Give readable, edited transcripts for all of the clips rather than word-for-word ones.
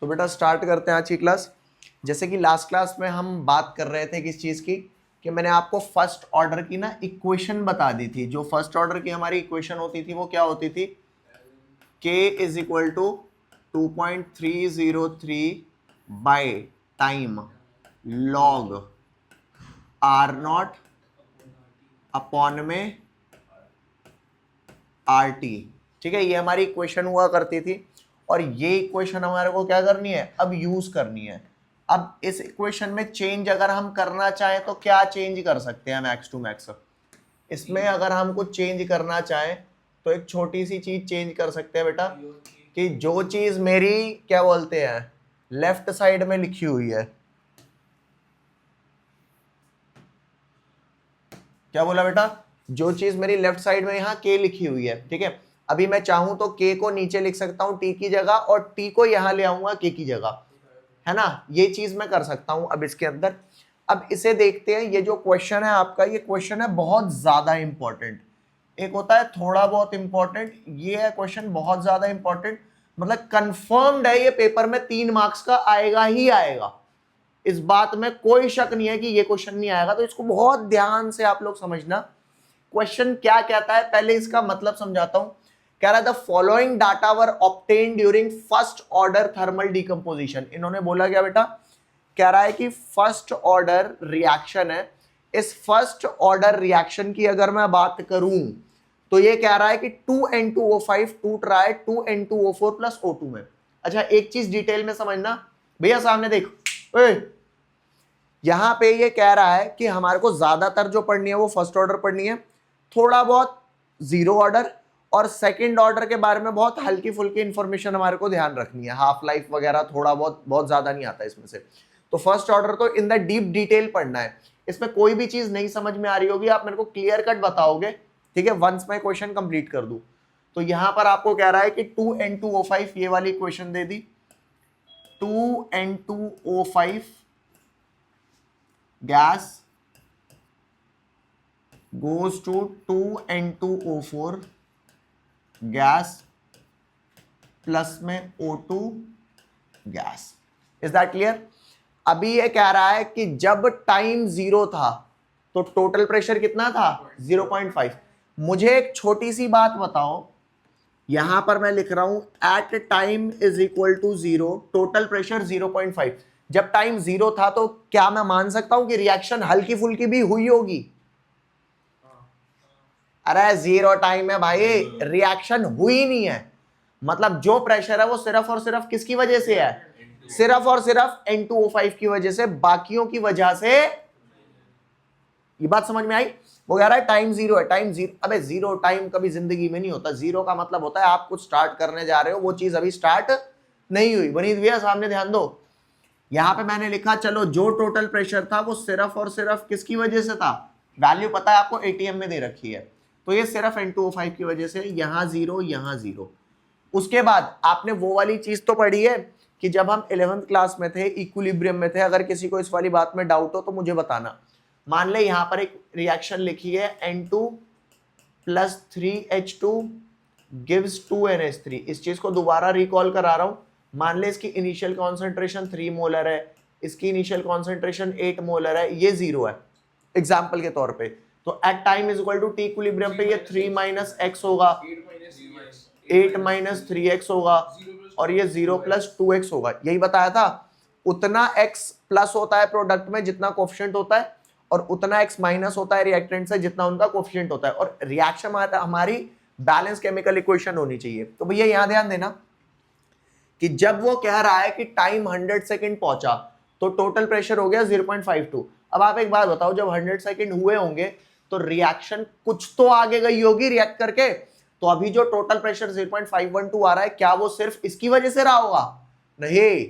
तो बेटा स्टार्ट करते हैं आज की क्लास। जैसे कि लास्ट क्लास में हम बात कर रहे थे किस चीज़ की, कि मैंने आपको फर्स्ट ऑर्डर की ना इक्वेशन बता दी थी। जो फर्स्ट ऑर्डर की हमारी इक्वेशन होती थी वो क्या होती थी, k is equal to 2.303 by time log R not upon में आर टी। ठीक है, ये हमारी इक्वेशन हुआ करती थी और ये इक्वेशन हमारे को क्या करनी है, अब यूज करनी है। अब इस इक्वेशन में चेंज अगर हम करना चाहें तो क्या चेंज कर सकते हैं मैक्स टू मैक्स। इसमें अगर हम कुछ चेंज करना चाहें तो एक छोटी सी चीज चेंज कर सकते हैं बेटा, कि जो चीज मेरी क्या बोलते हैं लेफ्ट साइड में लिखी हुई है, क्या बोला बेटा, जो चीज मेरी लेफ्ट साइड में यहाँ के लिखी हुई है। ठीक है, अभी मैं चाहूं तो के को नीचे लिख सकता हूं टी की जगह और टी को यहां ले आऊंगा के की जगह, है ना। ये चीज मैं कर सकता हूं अब इसके अंदर। अब इसे देखते हैं, ये जो क्वेश्चन है आपका, ये क्वेश्चन है बहुत ज्यादा इंपॉर्टेंट। एक होता है थोड़ा बहुत इंपॉर्टेंट, ये है क्वेश्चन बहुत ज्यादा इंपॉर्टेंट, मतलब कंफर्म्ड है ये पेपर में 3 मार्क्स का आएगा ही आएगा। इस बात में कोई शक नहीं है कि ये क्वेश्चन नहीं आएगा, तो इसको बहुत ध्यान से आप लोग समझना। क्वेश्चन क्या कहता है, पहले इसका मतलब समझाता हूं। कह रहा है the following data were obtain during first order thermal decomposition. इन्होंने बोला क्या बेटा, कह रहा है कि फर्स्ट ऑर्डर रिएक्शन है। इस फर्स्ट ऑर्डर रिएक्शन की अगर मैं बात करूं तो ये कह रहा है कि 2N2O5 टूट रहा है 2N2O4 प्लस O2 में। अच्छा, एक चीज डिटेल में समझना भैया, सामने देखो, यहां पे ये कह रहा है कि हमारे को ज्यादातर जो पढ़नी है वो फर्स्ट ऑर्डर पढ़नी है, थोड़ा बहुत जीरो ऑर्डर और सेकंड ऑर्डर के बारे में बहुत हल्की फुल्की इंफॉर्मेशन हमारे को ध्यान रखनी है। हाफ लाइफ वगैरह थोड़ा बहुत, बहुत ज्यादा नहीं आता इसमें से। तो फर्स्ट ऑर्डर तो इन द डीप डिटेल पढ़ना है। इसमें कोई भी चीज नहीं समझ में आ रही होगी, आप मेरे को क्लियर कट बताओगे, ठीक है, वंस मैं क्वेश्चन कंप्लीट कर दूं। तो यहां पर आपको कह रहा है कि 2N2O5 ये वाली question they the, 2N2O5 gas goes to 2N2O4 gas plus में O2 gas. Is that clear. अभी ये कह रहा है कि जब टाइम 0 था तो टोटल प्रेशर कितना था 0.5। मुझे एक छोटी सी बात बताओ, यहां पर मैं लिख रहा हूं at time is equal to 0 total pressure 0.5। जब टाइम 0 था तो क्या मैं मान सकता हूं कि रिएक्शन हल्की फुल्की भी हुई होगी? अरे 0 टाइम है भाई, रिएक्शन हुई नहीं है। मतलब जो प्रेशर है वो सिर्फ और सिर्फ किसकी वजह से है, सिर्फ और सिर्फ N2O5 की वजह से, बाकियों की वजह से। ये बात समझ में आई। वो कह रहा है टाइम 0 है, टाइम 0। अबे 0 टाइम कभी जिंदगी में नहीं होता। 0 का मतलब होता है आप कुछ स्टार्ट करने जा रहे हो, वो चीज अभी स्टार्ट नहीं हुई। बनी भैया सामने ध्यान दो, यहां पे मैंने लिखा चलो जो टोटल प्रेशर था वो सिर्फ और सिर्फ किसकी वजह से था, वैल्यू पता है आपको एटीएम में दे रखी है, तो ये सिर्फ N2O5 की वजह से, यहां 0 यहां 0। उसके बाद आपने वो वाली चीज तो पढ़ी है कि जब हम 11th क्लास में थे, इक्विलिब्रियम में थे। अगर किसी को इस वाली बात में डाउट हो तो मुझे बताना। मान ले यहां पर एक रिएक्शन लिखी है N2 plus 3H2 gives 2NH3। इस चीज को दोबारा रिकॉल करा रहा हूं। मान ले इसकी इनिशियल कॉन्सेंट्रेशन 3 मोलर है, इसकी इनिशियल कॉन्सेंट्रेशन 8 मोलर है, ये 0 है एग्जाम्पल के तौर पे। तो at time is equal to T equilibrium पे ये 3 माइनस एक्स होगा, 8 माइनस 3x होगा और ये 0 प्लस 2x होगा। यही बताया था, उतना x प्लस होता है प्रोडक्ट में जितना कोफिशिएंट होता है और उतना x माइनस होता है रिएक्टेंट से जितना उनका कोफिशिएंट होता है। और रिएक्शन हमारी बैलेंस केमिकल इक्वेशन होनी चाहिए। तो भैया यहां ध्यान देना कि जब वो कह रहा है कि टाइम 100 सेकंड पहुंचा तो टोटल प्रेशर हो गया 0.52। अब आप एक बात बताओ, जब 100 सेकंड हुए होंगे तो रिएक्शन कुछ तो आगे गई होगी रिएक्ट करके। तो अभी जो टोटल प्रेशर 0.512 आ रहा है, क्या वो सिर्फ इसकी वजह से रहा होगा? नहीं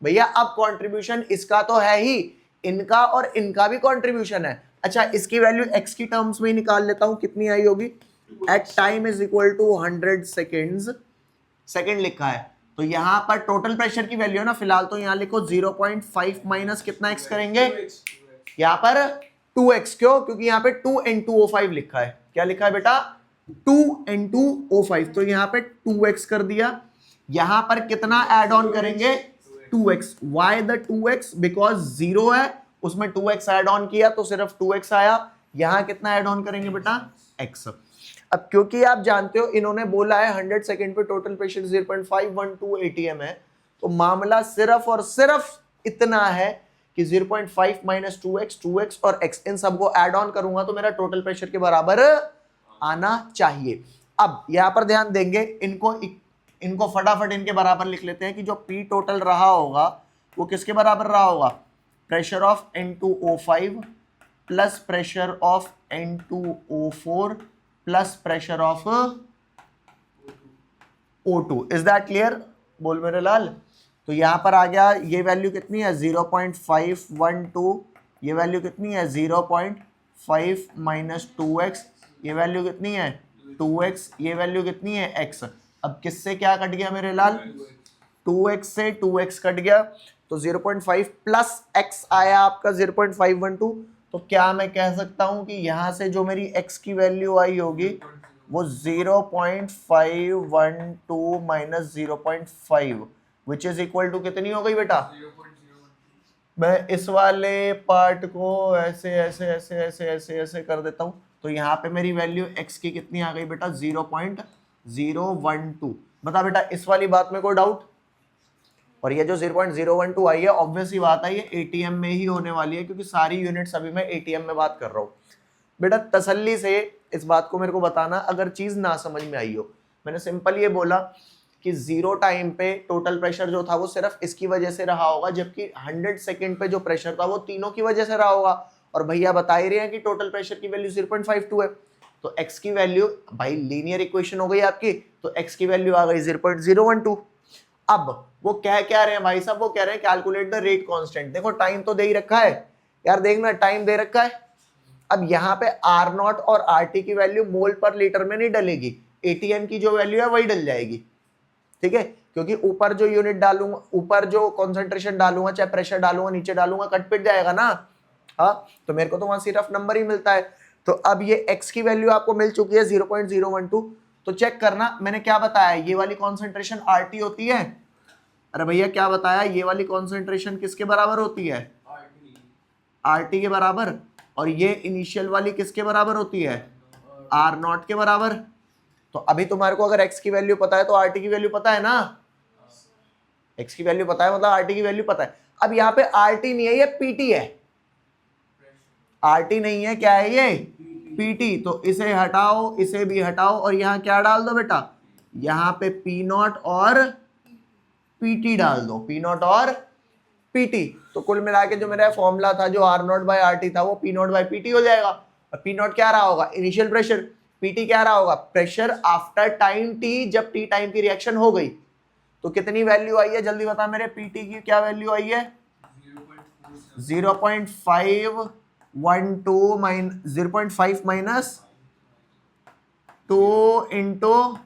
भैया, अब कंट्रीब्यूशन इसका तो है ही, इनका और इनका भी कंट्रीब्यूशन है। अच्छा, इसकी वैल्यू x की टर्म्स में निकाल लेता हूं, कितनी आई होगी। At time is equal to 100 seconds, second लिखा है तो यहां पर टोटल प्रेशर की वैल्यू है ना, फिलहाल तो यहां लिखो 0.5 माइनस कितना x करेंगे, यहां पर 2x। क्यों? क्योंकि यहां पे 2N2O5 लिखा है। क्या लिखा है बेटा? 2N2O5। तो यहां पे 2x कर दिया, यहां पर कितना ऐड ऑन करेंगे, 2x. Why the 2x? Because 0 है, उसमें 2x ऐड ऑन किया तो सिर्फ 2x आया. यहां कितना ऐड ऑन करेंगे बेटा? x. अब क्योंकि आप जानते हो इन्होंने बोला है 100 सेकेंड पे टोटल प्रेशर 0.512 ATM है, तो मामला सिर्फ और सिर्फ इतना है कि 0.5 माइनस 2x और x इन सबको ऐड ऑन करूंगा तो मेरा टोटल प्रेशर के बराबर आना चाहिए. अब यहां पर ध्यान देंगे, इनको फटाफट इनके बराबर लिख लेते हैं कि जो P टोटल रहा होगा वो किसके बराबर रहा होगा? Pressure of N2O5 plus pressure of N2O4 plus pressure of O2. Is that clear? बोल मेरे लाल. तो यहां पर आ गया, ये वैल्यू कितनी है? 0.512. ये वैल्यू कितनी है? 0.5 माइनस 2x. ये वैल्यू कितनी है? 2x. ये वैल्यू कितनी है? x. अब किससे क्या कट गया मेरे लाल? 2x से 2x कट गया, तो 0.5 प्लस x आया आपका 0.512. तो क्या मैं कह सकता हूं कि यहां से जो मेरी x की वैल्यू आई होगी वो 0.512 minus 0.5 which is equal to कितनी हो गई बेटा? मैं इस वाले पार्ट को ऐसे ऐसे ऐसे ऐसे ऐसे ऐसे कर देता हूं, तो यहाँ पे मेरी वैल्यू x की कितनी आ गई बेटा? 0.012. बता बेटा, इस वाली बात में कोई डाउट? और ये जो 0.012 आई है, ऑब्वियस ही बात है ये एटीएम में ही होने वाली है, क्योंकि सारी यूनिट्स अभी मैं एटीएम में बात कर रहा हूँ. बेटा तसल्ली से इस बात को मेरे को बताना अगर चीज ना समझ में आई हो. मैंने सिंपल ये बोला कि 0 टाइम पे टोटल प्रेशर जो था वो सिर्फ इसकी वजह से रहा होगा, जबकि 100 सेकेंड पे जो प्रेशर था वो तीनों की वजह से रहा होगा. और भैया बता ही रहे हैं कि टोटल प्रेशर की वैल्यू 0.52 है, तो x की वैल्यू, भाई लीनियर इक्वेशन हो गई आपकी, तो x की वैल्यू आ गई 0.012. अब वो कह क्या रहे हैं भाई साहब? वो कह रहे हैं कैलकुलेट द रेट कांस्टेंट. देखो टाइम तो दे ही रखा है यार, देखना टाइम दे रखा है. अब यहाँ पे R0 और RT की वैल्यू मोल पर लीटर में नहीं डलेगी, एटीएम की जो वैल्यू है वही डल जाएगी. ठीक है, क्योंकि ऊपर जो यूनिट डालूंगा, ऊपर जो कॉन्सेंट्रेशन डालूंगा, चाहे प्रेशर डालूंगा, नीचे डालूंगा, कट पिट जाएगा ना. हाँ, तो मेरे को तो वहां सिर्फ नंबर ही मिलता है. तो अब ये x की वैल्यू आपको मिल चुकी है 0.012. तो चेक करना, मैंने क्या बताया? ये वाली कॉन्सेंट्रेशन RT होती है. अरे भैया क्या बताया? ये वाली कॉन्सेंट्रेशन किसके बराबर होती है? RT के बराबर. और ये इनिशियल वाली किसके बराबर होती है? R0 के बराबर. तो अभी तुम्हारे को अगर x की वैल्यू पता है तो RT की वैल्यू पता है ना? x की वैल्यू पता है मतलब RT की वैल्यू पता है. अब यहाँ पे RT नहीं है, ये PT है. RT नहीं है, क्या है ये? PT. तो इसे हटाओ, इसे भी हटाओ, और यहाँ क्या डाल दो बेटा? यहाँ पे P0 और PT डाल दो. P0 और PT. तो कुल मिला के जो मेरा फॉर्मूला था, जो R0 बाय RT था, वो P0 बाय PT हो जाएगा. और P0 क्या रहा होगा? Initial pressure. PT क्या रहा होगा? प्रेशर आफ्टर टाइम T, जब T टाइम की रिएक्शन हो गई. तो कितनी वैल्यू आई है जल्दी बता मेरे? PT की क्या वैल्यू आई है? 0.512 0.5 माइनस 2 इंटू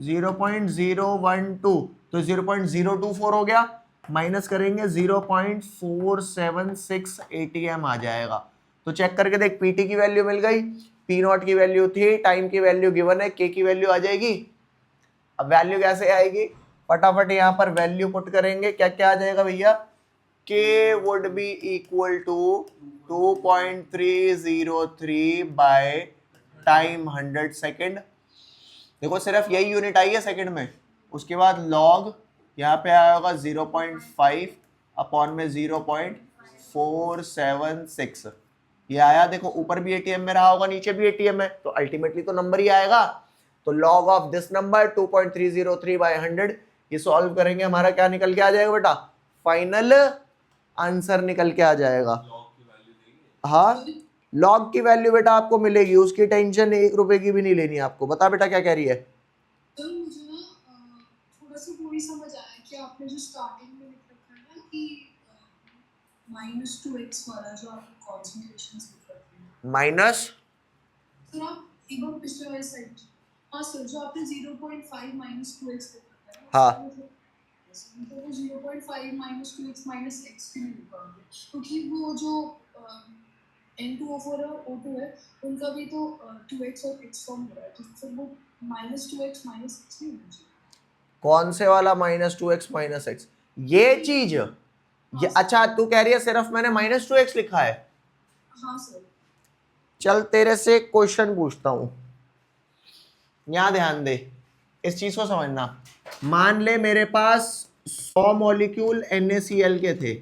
0.012, तो 0.024 हो गया. माइनस करेंगे 0.476 ATM आ जाएगा. तो चेक करके देख, PT की वैल्यू मिल गई, P0 की वैल्यू थी, टाइम की वैल्यू गिवन है, K की वैल्यू आ जाएगी. अब वैल्यू कैसे आएगी? फटाफट यहाँ पर वैल्यू पुट करेंगे. क्या क्या आ जाएगा भैया? K would be equal to 2.303 by time 100 second. देखो सिर्फ यही यूनिट आई है सेकंड में. उसके बाद लॉग यहाँ पे आया होगा 0.5 अपॉन में 0.476. ये आया. देखो ऊपर भी एटीएम में रहा होगा, नीचे भी एटीएम है, तो अल्टीमेटली तो नंबर ही आएगा. तो log of this number 2.303 by 100, ये सॉल्व करेंगे, हमारा क्या निकल के आ जाएगा बेटा? फाइनल आंसर निकल के आ जाएगा. हाँ, लॉग की वैल्यू बेटा आपको मिलेगी, उसकी टेंशन 1 रुपए की भी नहीं लेनी आपको. बता बेटा क्या कह रही है? तो मुझे ना थोड़ा सा पूरी समझ आया कि आपने जो स्टार्टिंग में लिख रखा है ना कि -2x वाला जो आप कॉन्सेंट्रेशन लिख रखे हैं, माइनस, सर आप एक बार पिछले वाली साइड. हाँ सर, जो आपने 0.5 -2x लिख रखा है, हाँ, तो वो 0.5 -2x -x भी नहीं लिखा होगा, क्योंकि वो जो N2O4 और O2 है, उनका भी तो 2x और x फॉर्म हो रहा है, तो फिर वो -2x -x नहीं होना चाहिए. कौन से वाला -2x -x? ये चीज ये अच्छा तू कह रही है सिर्फ मैंने -2x लिखा है। हाँ सर। चल तेरे से एक क्वेश्चन पूछता हूं, यहां ध्यान दे, इस चीज को समझना। मान ले मेरे पास 100 मॉलिक्यूल NaCl के थे,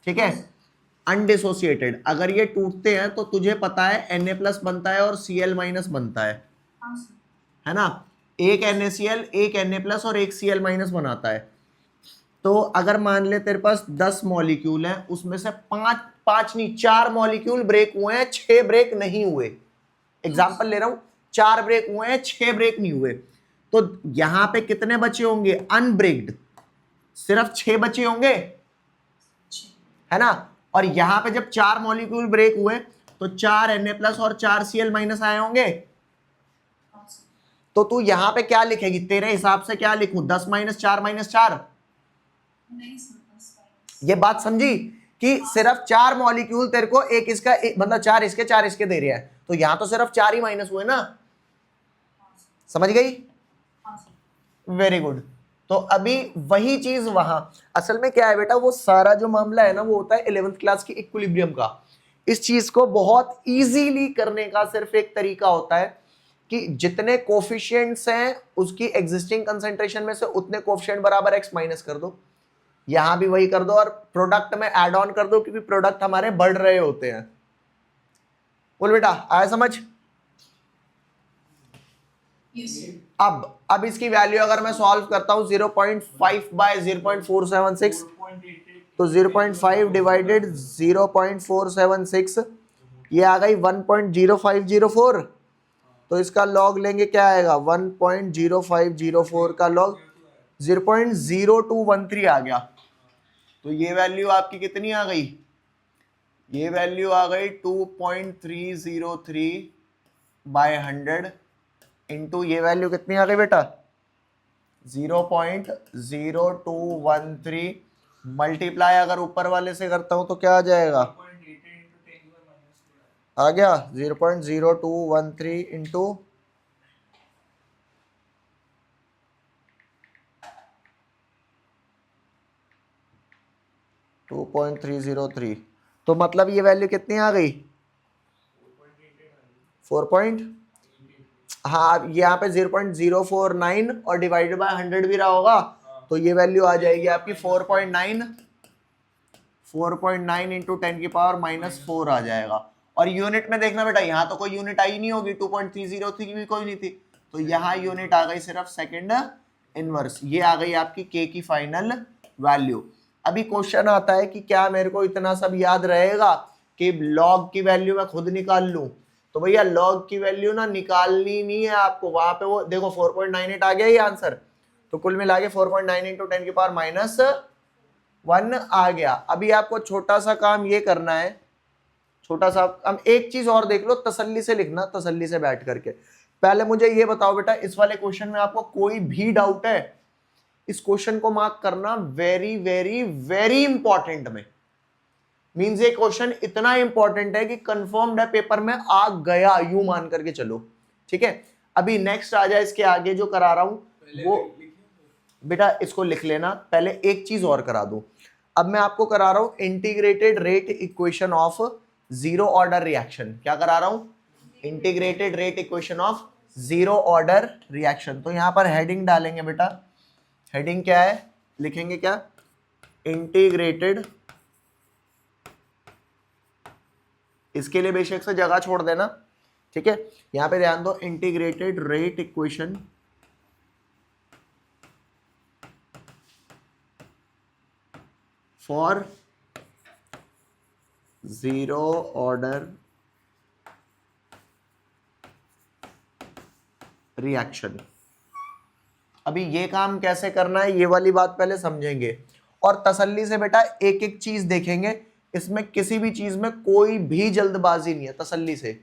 ठीक है, अनडिसोसिएटेड। अगर ये टूटते हैं तो तुझे पता है Na+ बनता है और Cl- बनता है हाँ सर। है ना। एक NaCl एक Na+ और एक Cl- बनाता है। तो अगर मान ले तेरे पास 10 मॉलिक्यूल हैं, उसमें से पांच नहीं 4 मॉलिक्यूल ब्रेक हुए हैं, 6 ब्रेक नहीं हुए। एग्जाम्पल ले रहा हूं, 4 ब्रेक हुए हैं, 6 ब्रेक नहीं हुए। तो यहां पे कितने बचे होंगे अनब्रेक्ड? सिर्फ 6 बचे होंगे, है ना। और यहां पे जब 4 मॉलिक्यूल ब्रेक हुए तो 4 Na+ और 4 Cl- आए होंगे। हाँ सर। तो तू यहां पे क्या लिखेगी तेरे हिसाब से? क्या लिखूं? 10 - 4 - 4? नहीं सर, बस minus। ये बात समझी कि सिर्फ 4 मॉलिक्यूल तेरे को एक इसका मतलब 4 इसके 4 इसके दे रहे हैं, तो यहां तो सिर्फ 4 ही माइनस हुए ना। हाँ सर। समझ गई? हाँ सर। Very good. तो अभी वही चीज वहां, असल में क्या है बेटा, वो सारा जो मामला है ना वो होता है 11th क्लास की इक्विलिब्रियम का। इस चीज को बहुत इजीली करने का सिर्फ एक तरीका होता है कि जितने कोफिशिएंट्स हैं उसकी एग्जिस्टिंग कंसेंट्रेशन में से उतने कोफिशिएंट बराबर x माइनस कर दो। यहां भी वही कर दो और प्रोडक्ट में ऐड ऑन कर दो, क्योंकि प्रोडक्ट हमारे बढ़ रहे होते हैं। बोल बेटा, आया समझ? Yes sir. अब इसकी वैल्यू अगर मैं सॉल्व करता हूं 0.5 बाय 0.476, तो 0.5 डिवाइडेड 0.476 ये आ गई 1.0504। तो इसका लॉग लेंगे, क्या आएगा 1.0504 का लॉग 0.0213 आ गया। तो ये वैल्यू आपकी कितनी आ गई? ये वैल्यू आ गई 2.303 बाय 100 इंटू ये वैल्यू कितनी आ गई बेटा 0.0213 मल्टीप्लाई अगर ऊपर वाले से करता हूं तो क्या आ जाएगा? आ गया 0.0213 इंटू 2.303। तो मतलब ये वैल्यू कितनी आ गई? 4 हाँ, यहाँ पे 0.049 और डिवाइडेड बाय 100 भी रहा होगा, तो ये वैल्यू आ जाएगी आपकी 4.9 इंटू 10⁻⁻⁴ आ जाएगा। और यूनिट में देखना बेटा, यहाँ तो कोई यूनिट आई नहीं होगी, 2.303 की भी कोई नहीं थी, तो यहाँ यूनिट आ गई सिर्फ सेकंड इनवर्स। ये आ गई आपकी के की फाइनल वैल्यू। अभी क्वेश्चन आता है कि क्या मेरे को इतना सब याद रहेगा कि लॉग की वैल्यू मैं खुद निकाल लूं? तो भैया लॉग की वैल्यू ना निकालनी नहीं है आपको, वहां पे वो देखो 4.98 आ गया ये आंसर। तो कुल मिला के 4.9 इंटू 10⁻⁻1 आ गया। अभी आपको छोटा सा काम ये करना है, छोटा सा हम एक चीज और देख लो, तसल्ली से लिखना, तसल्ली से बैठ करके। पहले मुझे ये बताओ बेटा, इस वाले क्वेश्चन में आपको कोई भी डाउट है? इस क्वेश्चन को मार्क करना वेरी वेरी वेरी इंपॉर्टेंट में, मींस ये क्वेश्चन इतना इंपॉर्टेंट है कि कंफर्म्ड है पेपर में आ गया, यूं मान करके चलो। ठीक है, अभी नेक्स्ट आ जाए इसके आगे जो करा रहा हूं वो बेटा इसको लिख लेना। पहले एक चीज और करा दूं, अब मैं आपको करा रहा हूं integrated rate equation of zero order reaction. क्या करा रहा हूं? Integrated rate equation of zero order reaction. तो यहां पर हेडिंग डालेंगे बेटा, हेडिंग क्या है, लिखेंगे क्या? इंटीग्रेटेड, इसके लिए बेशक से जगह छोड़ देना, ठीक है। यहां पे ध्यान दो, integrated rate equation for zero order reaction. अभी ये काम कैसे करना है ये वाली बात पहले समझेंगे, और तसल्ली से बेटा एक एक चीज देखेंगे। इसमें किसी भी चीज में कोई भी जल्दबाजी नहीं है, तसल्ली से,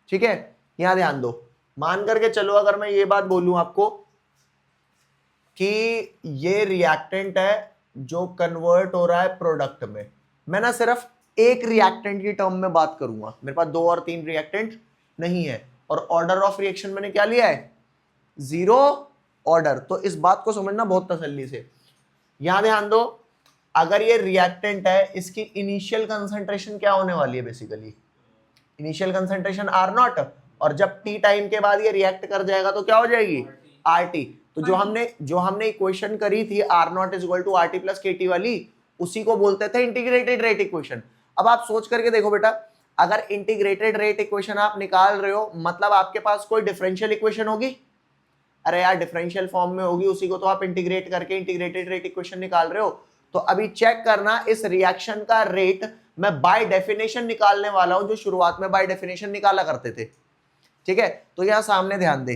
ठीक है। यहां ध्यान दो, मान करके चलो अगर मैं ये बात बोलूं आपको कि ये रिएक्टेंट है जो कन्वर्ट हो रहा है प्रोडक्ट में, मैं ना सिर्फ एक रिएक्टेंट की टर्म में बात करूंगा, मेरे पास 2 और 3 रिएक्टेंट नहीं है, और ऑर्डर ऑफ रिएक्शन मैंने क्या लिया है? Zero order. तो इस बात को समझना बहुत तसल्ली से, यहां ध्यान दो, अगर ये रिएक्टेंट है, इसकी इनिशियल कंसंट्रेशन क्या होने वाली है? Basically initial concentration R not, और जब टी टाइम के बाद ये रिएक्ट कर जाएगा तो क्या हो जाएगी? R T. तो जो हमने इक्वेशन करी थी R not is equal to R T plus K T वाली, उसी को बोलते थे इंटीग्रेटेड रेट इक्वेशन। अब आप सोच करके देखो बेटा, अगर इंटीग्रेटेड रेट इक्वेशन आप निकाल रहे हो, मतलब आपके पास कोई डिफरेंशियल इक्वेशन होगी? अरे यार डिफरेंशियल फॉर्म में होगी, उसी को तो आप इंटीग्रेट करके इंटीग्रेटेड रेट इक्वेशन निकाल रहे हो। तो अभी चेक करना, इस रिएक्शन का रेट मैं बाय डेफिनेशन निकालने वाला हूं, जो शुरुआत में बाय डेफिनेशन निकाला करते थे। ठीक है, तो यहां सामने ध्यान दे,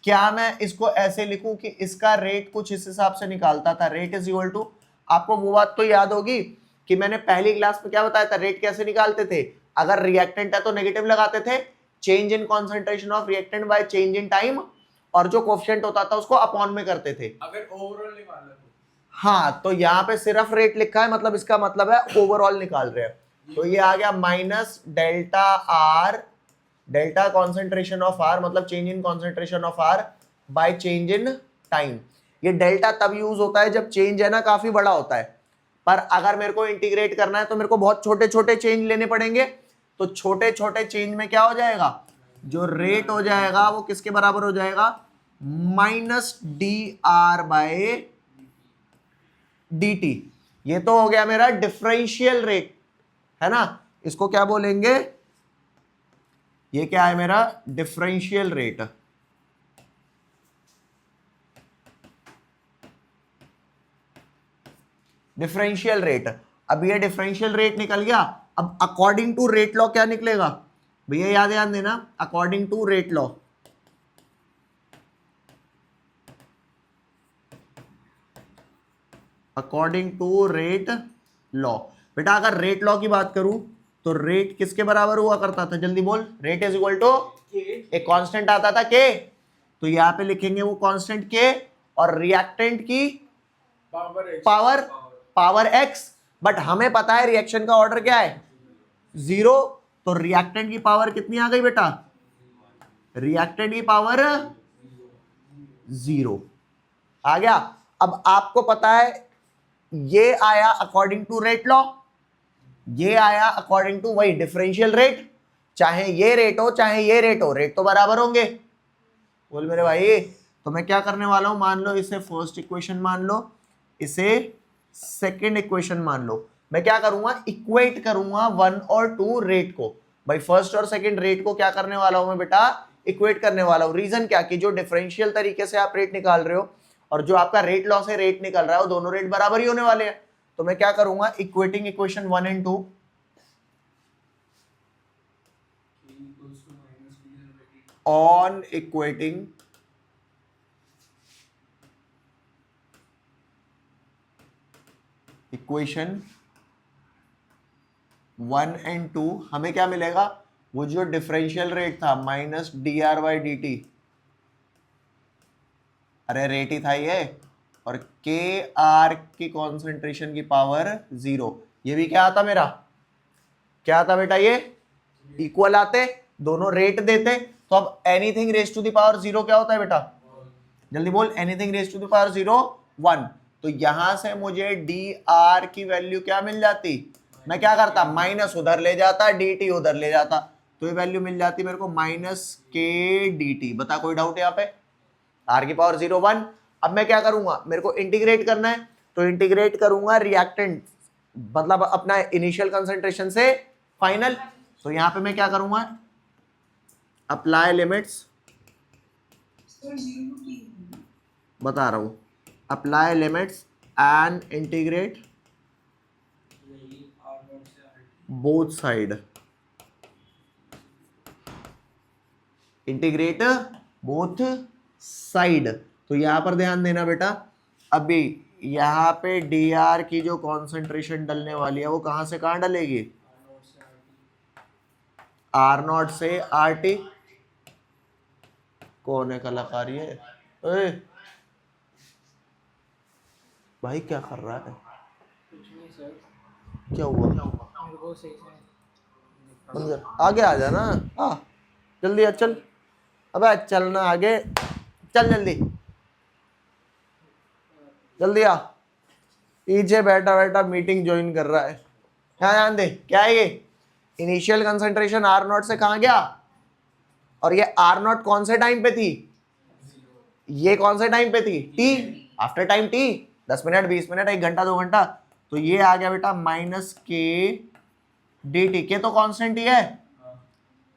क्या मैं इसको ऐसे लिखूं कि इसका रेट कुछ इस हिसाब से निकालता था, रेट इज इक्वल टू, आपको वो बात तो याद होगी कि मैंने पहली क्लास में क्या बताया था, रेट कैसे निकालते थे? अगर रिएक्टेंट है तो नेगेटिव लगाते थे, change in concentration of reactant bye change in time, और जो कोफिशिएंट होता था उसको अपॉन में करते थे। अगर ओवरऑल निकालना तो हाँ, तो यहाँ पे सिर्फ रेट लिखा है, मतलब इसका मतलब है ओवरऑल निकाल रहे हैं। तो ये आ गया minus delta R, delta concentration of R, मतलब change in concentration of R by change in time. ये डेल्टा तब यूज होता है जब चेंज है ना काफी बड़ा होता है, पर अगर मेरे को इंटीग्रेट करना है तो मेरे को बहुत छोटे छोटे चेंज लेने पड़ेंगे। तो छोटे छोटे चेंज में क्या हो जाएगा, जो रेट हो जाएगा वो किसके बराबर हो जाएगा? Minus D R by D T. ये तो हो गया मेरा डिफरेंशियल रेट, है ना? इसको क्या बोलेंगे? ये क्या है मेरा? Differential rate. Differential rate. अब ये डिफरेंशियल रेट निकल गया। अब अकॉर्डिंग टू रेट लॉ क्या निकलेगा भैया? याद ध्यान देना, according to rate law, according to rate law. बेटा अगर रेट लॉ की बात करूं तो रेट किसके बराबर हुआ करता था? जल्दी बोल। रेट इज इक्वल टू, एक कांस्टेंट आता था के, तो यहां पे लिखेंगे वो कांस्टेंट के, और रिएक्टेंट की पावर एक्स। बट हमें पता है रिएक्शन का ऑर्डर क्या है? जीरो। तो रिएक्टेंट की पावर कितनी आ गई बेटा? रिएक्टेंट की पावर जीरो आ गया। अब आपको पता है ये आया अकॉर्डिंग टू रेट लॉ, ये आया अकॉर्डिंग टू वही डिफरेंशियल रेट। चाहे ये रेट हो चाहे ये रेट हो, रेट तो बराबर होंगे। बोल मेरे भाई। तो मैं क्या करने वाला हूं, मान लो इसे फर्स्ट इक्वेशन मान लो, इसे सेकंड इक्वेशन मान लो। मैं क्या करूंगा, इक्वेट करूंगा 1 और 2 रेट को। भाई फर्स्ट और सेकंड रेट को क्या करने वाला हूं मैं बेटा? इक्वेट करने वाला हूं। रीजन क्या कि जो डिफरेंशियल तरीके से आप रेट निकाल रहे हो और जो आपका रेट लॉ से रेट निकल रहा है, वो दोनों रेट बराबर ही होने वाले हैं। तो मैं क्या करूंगा, equating equation 1 and 2, on equating equation 1 and 2, हमें क्या मिलेगा? वो जो डिफरेंशियल रेट था minus D R by D T, अरे रेट ही था ये, और के आर की कॉन्सेंट्रेशन की पावर 0। ये भी क्या आता मेरा? क्या आता बेटा? ये इक्वल आते, दोनों रेट देते। तो अब anything raise to the power 0 क्या होता है बेटा? जल्दी बोल। Anything raise to the power 0 1। तो यहां से मुझे डी आर की वैल्यू क्या मिल जाती? मैं क्या करता, माइनस उधर ले जाता, डी टी उधर ले जाता, तो ये वैल्यू मिल जाती मेरे को माइनस के डी टी। बता कोई डाउट यहाँ पे? आर की पावर 0 1। अब मैं क्या करूंगा, मेरे को इंटीग्रेट करना है, तो इंटीग्रेट करूंगा रिएक्टेंट, मतलब अपना इनिशियल कंसंट्रेशन से फाइनल। तो यहां पे मैं क्या करूंगा, apply limits, sir 0 to t बता रहा हूं, apply limits and integrate both side, integrate both side. तो यहां पर ध्यान देना बेटा, अभी यहां पे डी आर की जो कॉन्सेंट्रेशन डलने वाली है वो कहां से कहां डलेगी? आर नॉट से आर टी। कौन है कलाकार ये? ए, भाई क्या कर रहा है? कुछ नहीं सर, क्या हुआ? मेरे को सही से अंदर आगे आ जाना, आ जल्दी आ, चल। अबे चलना आगे, चल जल्दी जल्दी आ। पीछे बैठा बैठा मीटिंग ज्वाइन कर रहा है। क्या ध्यान दे, क्या है ये? इनिशियल कंसंट्रेशन आर नॉट से कहां गया, और ये आर नॉट कौन से टाइम पे थी, ये कौन से टाइम पे थी, T, after time T, 10 minute 20 minute 1 घंटा 2 घंटा, तो ये आ गया बेटा माइनस के डी टी। के तो कांस्टेंट ही है,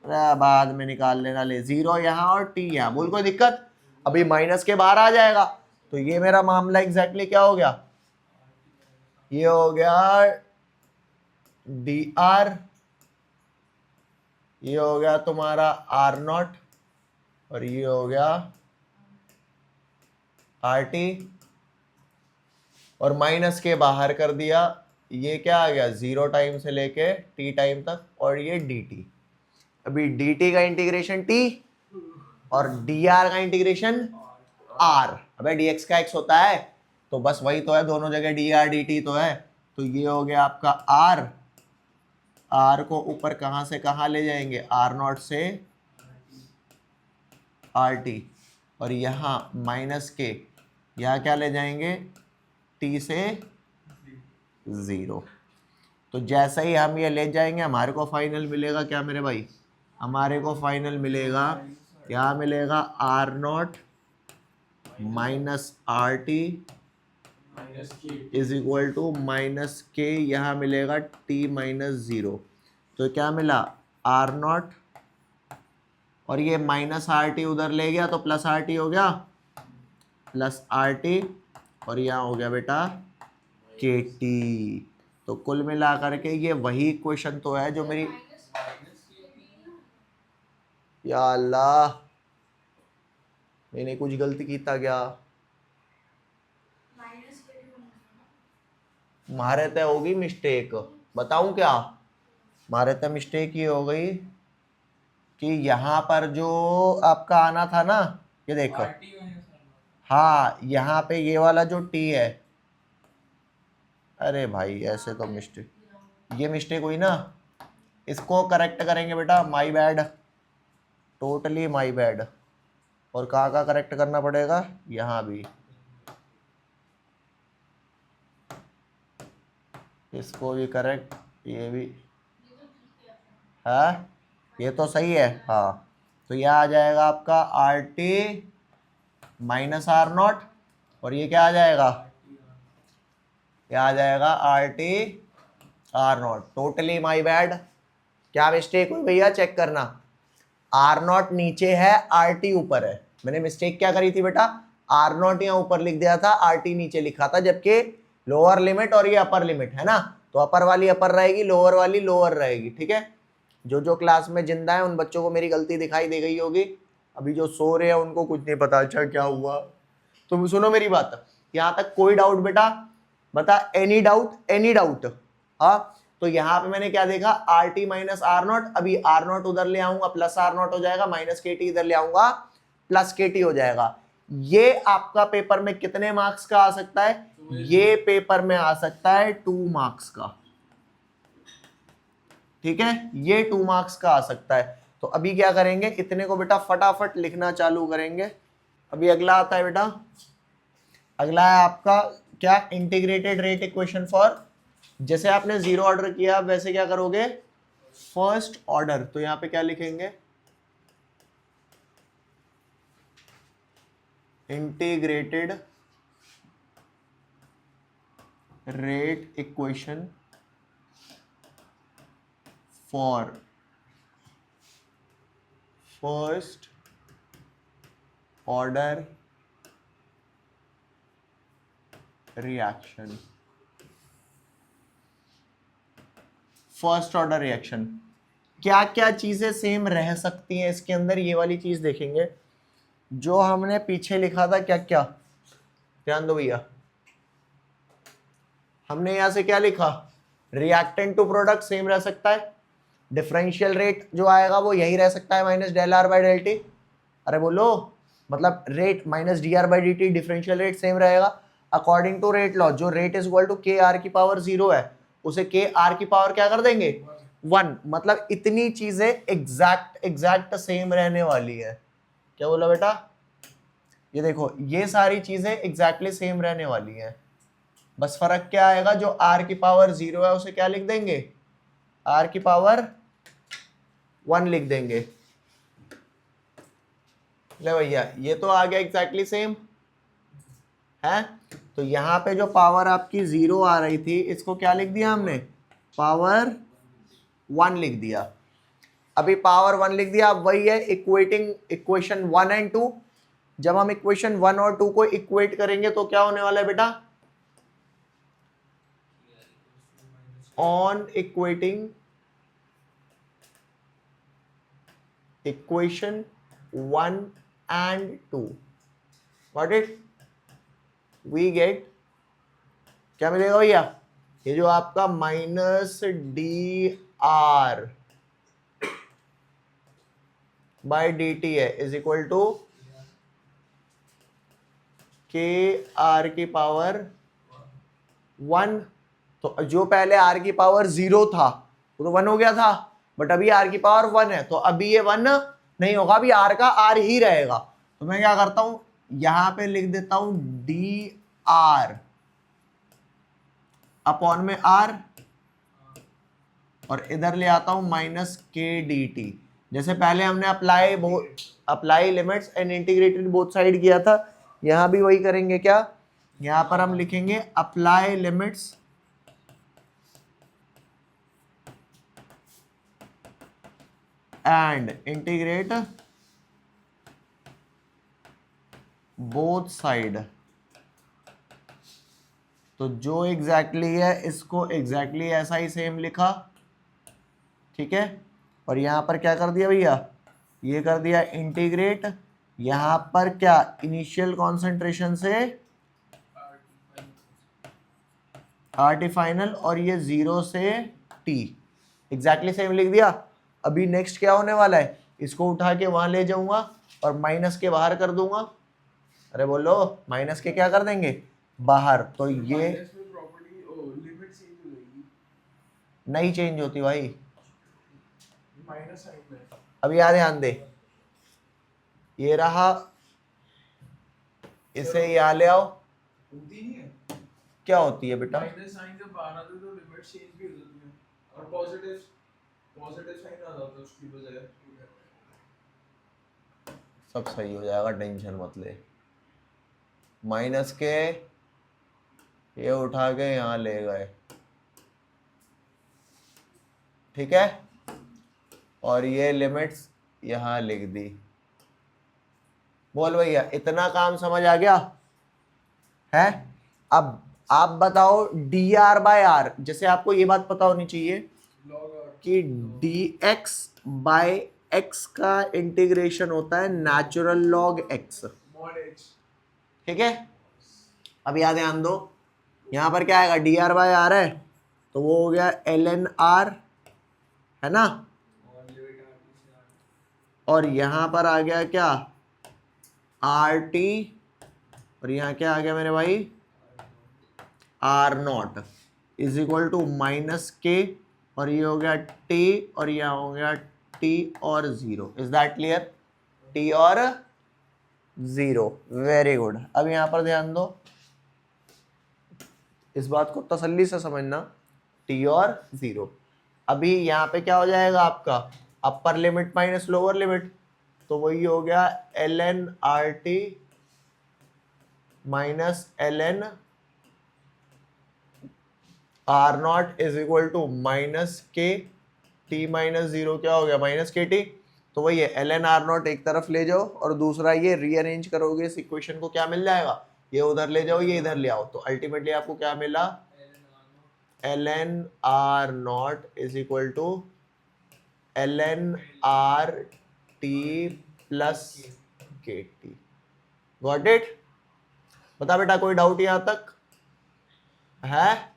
अरे बाद में निकाल लेना, ले 0 यहाँ और टी यहाँ, बोल कोई दिक्कत? अभी माइनस के बाहर आ जाएगा, तो ये मेरा मामला एग्जैक्टली क्या हो गया, ये हो गया डी आर, ये हो गया तुम्हारा आर नॉट, और ये हो गया आर टी, और माइनस के बाहर कर दिया, ये क्या आ गया 0 टाइम से लेके टी टाइम तक, और ये डी टी। अभी डी टी का इंटीग्रेशन टी और डी आर का इंटीग्रेशन आर, अबे डी एक्स का एक्स होता है तो बस वही तो है, दोनों जगह डी आर डी टी तो है, तो ये हो गया आपका आर, आर को ऊपर कहां से कहां ले जाएंगे, आर नॉट से आर टी, और यहाँ माइनस के यहाँ क्या ले जाएंगे, टी से 0। तो जैसे ही हम ये ले जाएंगे हमारे को फाइनल मिलेगा क्या मेरे भाई, हमारे को फाइनल मिलेगा, क्या मिलेगा, R not minus R T is equal to minus K, यहाँ मिलेगा टी माइनस 0। तो क्या मिला, आर नॉट, और ये माइनस आर टी उधर ले गया तो प्लस आर टी हो गया, प्लस आर टी, और यहाँ हो गया बेटा के टी। तो कुल मिला करके ये वही क्वेश्चन तो है जो मेरी, या अल्लाह मैंने कुछ गलती कीता क्या, मारे ते होगी मिस्टेक, बताऊं क्या, मारे ते मिस्टेक ये हो गई कि यहाँ पर जो आपका आना था ना, ये देखो, हाँ यहाँ पे ये वाला जो टी है, अरे भाई ऐसे तो मिस्टेक, ये मिस्टेक हुई ना, इसको करेक्ट करेंगे बेटा, my bad, totally my bad. और कहाँ का करेक्ट करना पड़ेगा, यहाँ भी, इसको भी करेक्ट, ये भी है, ये तो सही है, हाँ। तो यह आ जाएगा आपका R T minus R not, और ये क्या आ जाएगा, ये आ जाएगा R T R naught, totally my bad. क्या मिस्टेक हुई भैया, चेक करना, आर नॉट नीचे है, आर टी ऊपर है, मैंने मिस्टेक क्या करी थी बेटा, आर नॉट यहाँ ऊपर लिख दिया था, आर टी नीचे लिखा था, जबकि लोअर लिमिट और ये अपर लिमिट है ना, तो अपर वाली अपर रहेगी, लोअर वाली लोअर रहेगी, ठीक है। जो जो क्लास में जिंदा है उन बच्चों को मेरी गलती दिखाई दे गई होगी, अभी जो सो रहे हैं उनको कुछ नहीं पता अच्छा क्या हुआ। तो सुनो मेरी बात, यहाँ तक कोई डाउट बेटा, बता, एनी डाउट, एनी डाउट, हाँ। तो यहाँ पे मैंने क्या देखा, R T minus R naught, अभी आर नॉट उधर ले आऊंगा प्लस आर नॉट हो जाएगा, माइनस के टी इधर ले आऊंगा प्लस के टी हो जाएगा। ये आपका पेपर में कितने मार्क्स का आ सकता है, ये पेपर में आ सकता है 2 मार्क्स का, ठीक है, ये 2 मार्क्स का आ सकता है। तो अभी क्या करेंगे, इतने को बेटा फटाफट लिखना चालू करेंगे। अभी अगला आता है बेटा, अगला है आपका क्या, इंटीग्रेटेड रेट इक्वेशन फॉर, जैसे आपने 0 ऑर्डर किया वैसे क्या करोगे, फर्स्ट ऑर्डर। तो यहां पे क्या लिखेंगे, integrated rate equation for first order reaction. First order reaction, क्या क्या चीजें सेम रह सकती हैं इसके अंदर, ये वाली चीज देखेंगे। जो हमने पीछे लिखा था क्या क्या, ध्यान दो भैया, हमने यहां से क्या लिखा, रिएक्टेंट टू प्रोडक्ट सेम रह सकता है, डिफरेंशियल रेट जो आएगा वो यही रह सकता है minus del R by del T. अरे बोलो, मतलब rate minus D R by D T, differential rate same रहेगा अकॉर्डिंग टू रेट लॉ। जो rate is equal to K R की पावर 0 है, उसे के आर की पावर क्या कर देंगे 1, मतलब इतनी चीजें एग्जैक्ट सेम रहने वाली है। क्या बोला बेटा, ये देखो ये सारी चीजें एग्जैक्टली सेम रहने वाली हैं, बस फर्क क्या आएगा, जो r की पावर 0 है उसे क्या लिख देंगे, r की पावर 1 लिख देंगे। ले भैया ये तो आ गया एग्जैक्टली सेम है। तो यहां पे जो पावर आपकी 0 आ रही थी इसको क्या लिख दिया हमने, पावर 1 लिख दिया। अभी पावर 1 लिख दिया, अब वही है इक्वेटिंग इक्वेशन 1 एंड 2। जब हम इक्वेशन 1 और 2 को इक्वेट करेंगे तो क्या होने वाला है बेटा, on equating equation 1 and 2 what it we get, क्या मिलेगा भैया, ये जो आपका minus D R by D T है is equal to K R की पावर 1। तो जो पहले आर की पावर 0 था वो तो 1 हो गया था, बट अभी आर की पावर 1 है, तो अभी ये 1 नहीं होगा, अभी आर का आर ही रहेगा। तो मैं क्या करता हूं, यहां पे लिख देता हूं डी आर अपॉन में आर, और इधर ले आता हूं माइनस के डी टी। जैसे पहले हमने apply limits and integrated both side किया था, यहां भी वही करेंगे। क्या, यहां पर हम लिखेंगे apply limits and integrate both side. तो जो एग्जैक्टली है इसको एग्जैक्टली ऐसा ही सेम लिखा, ठीक है। और यहां पर क्या कर दिया भैया, ये कर दिया इंटीग्रेट, यहां पर क्या इनिशियल कॉन्सेंट्रेशन से आरटी फाइनल, और ये 0 से टी, एग्जैक्टली सेम लिख दिया। अभी नेक्स्ट क्या होने वाला है, इसको उठा के वहां ले जाऊंगा और माइनस के बाहर कर दूंगा। अरे बोलो, माइनस के क्या कर देंगे बाहर, तो ये नहीं चेंज होती भाई। अभी याद ध्यान दे, ये रहा, इसे यहाँ ले आओ, क्या होती है बेटा, माइनस साइन जब बाहर आते तो लिमिट चेंज भी हो जाती है, और पॉजिटिव साइन आ जाता है उसकी बजाय। सब सही हो जाएगा, टेंशन मत ले। माइनस के ये उठा के यहाँ ले गए, ठीक है, और ये लिमिट्स यहाँ लिख दी। बोल भैया इतना काम समझ आ गया है। अब आप बताओ डी आर बाय आर, जैसे आपको ये बात पता होनी चाहिए कि डी एक्स बाय एक्स का इंटीग्रेशन होता है नेचुरल लॉग एक्स, ठीक है। अब याद ध्यान दो, यहां पर क्या आएगा, डी आर बाय आर है तो वो हो गया एल एन आर, है ना, और यहां पर आ गया क्या आर टी, और यहां क्या आ गया मेरे भाई R not is equal to minus K, और ये हो गया टी, और यहाँ हो गया टी और 0। इज दैट क्लियर, टी और 0, वेरी गुड। अब यहाँ पर ध्यान दो, इस बात को तसल्ली से समझना, टी और 0। अभी यहाँ पे क्या हो जाएगा आपका upper limit minus lower limit, तो वही हो गया L N R T minus L N R not is equal to minus K T minus 0, क्या हो गया माइनस के टी। तो वही है एल एन आर नॉट एक तरफ ले जाओ, और दूसरा ये रीअरेंज करोगे इस इक्वेशन को, क्या मिल जाएगा, ये उधर ले जाओ ये इधर ले आओ, तो अल्टीमेटली आपको क्या मिला, L N R not is equal to L N R T plus K T. Got it. बता बेटा कोई डाउट यहां तक है,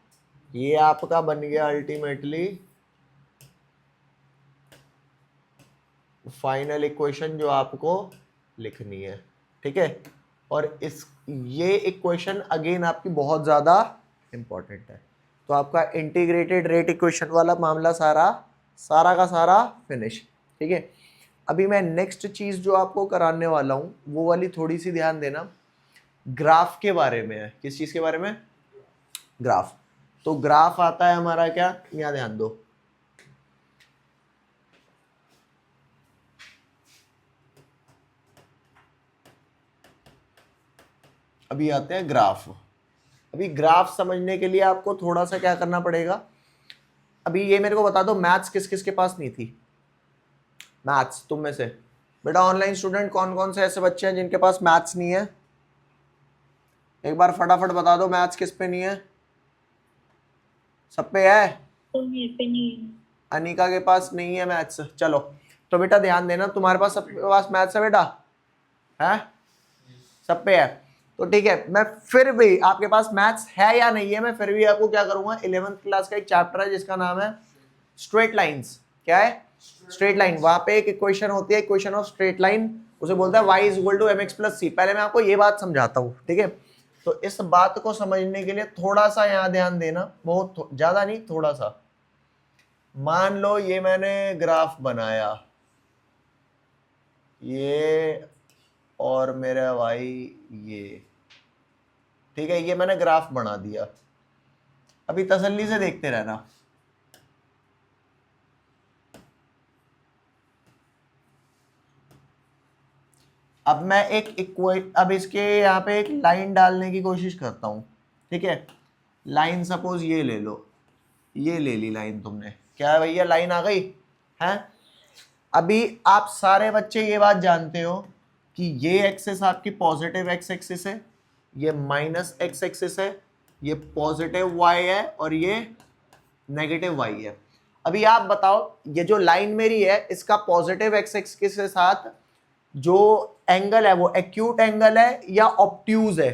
ये आपका बन गया अल्टीमेटली फाइनल इक्वेशन जो आपको लिखनी है, ठीक है। और इस ये इक्वेशन अगेन आपकी बहुत ज्यादा इंपॉर्टेंट है। तो आपका इंटीग्रेटेड रेट इक्वेशन वाला मामला सारा का सारा फिनिश, ठीक है। अभी मैं नेक्स्ट चीज जो आपको कराने वाला हूं वो वाली थोड़ी सी ध्यान देना, ग्राफ के बारे में है। किस चीज के बारे में, ग्राफ। तो ग्राफ आता है हमारा क्या, यहाँ ध्यान दो, अभी आते हैं ग्राफ। अभी ग्राफ समझने के लिए आपको थोड़ा सा क्या करना पड़ेगा, अभी ये मेरे को बता दो मैथ्स किस किस के पास नहीं थी, मैथ्स तुम में से बेटा ऑनलाइन स्टूडेंट कौन कौन से ऐसे बच्चे हैं जिनके पास मैथ्स नहीं है, एक बार फटाफट बता दो मैथ्स किस पे नहीं है, सब पे है, अनिका के पास नहीं है मैथ्स, चलो तो बेटा ध्यान देना तुम्हारे पास सबके पास मैथ्स है बेटा, है सब पे है, तो ठीक है मैं फिर भी आपके पास मैथ्स है या नहीं है, मैं फिर भी आपको क्या करूंगा 11th क्लास का एक चैप्टर है जिसका नाम है स्ट्रेट लाइंस, क्या है स्ट्रेट लाइन, वहां पे एक इक्वेशन होती है इक्वेशन ऑफ स्ट्रेट लाइन, उसे बोलता है y is equal to mx plus C. पहले मैं आपको ये बात समझाता हूँ, ठीक है, तो इस बात को समझने के लिए थोड़ा सा यहाँ ध्यान देना, बहुत ज्यादा नहीं थोड़ा सा। मान लो ये मैंने ग्राफ बनाया, ये और मेरा भाई ये, ठीक है, ये मैंने ग्राफ बना दिया, अभी तसल्ली से देखते रहना, अब मैं अब इसके यहाँ पे एक लाइन डालने की कोशिश करता हूँ, ठीक है, लाइन सपोज ये ले लो, ये ले ली लाइन तुमने, क्या है भैया लाइन आ गई है। अभी आप सारे बच्चे ये बात जानते हो कि ये एक्सिस आपकी पॉजिटिव एक्स एक्सिस है, ये माइनस एक्स एक्सिस है, ये पॉजिटिव वाई है और ये नेगेटिव वाई है। अभी आप बताओ ये जो लाइन मेरी है इसका पॉजिटिव एक्स एक्सिस के साथ जो एंगल है वो एक्यूट एंगल है या ऑब्ट्यूज है,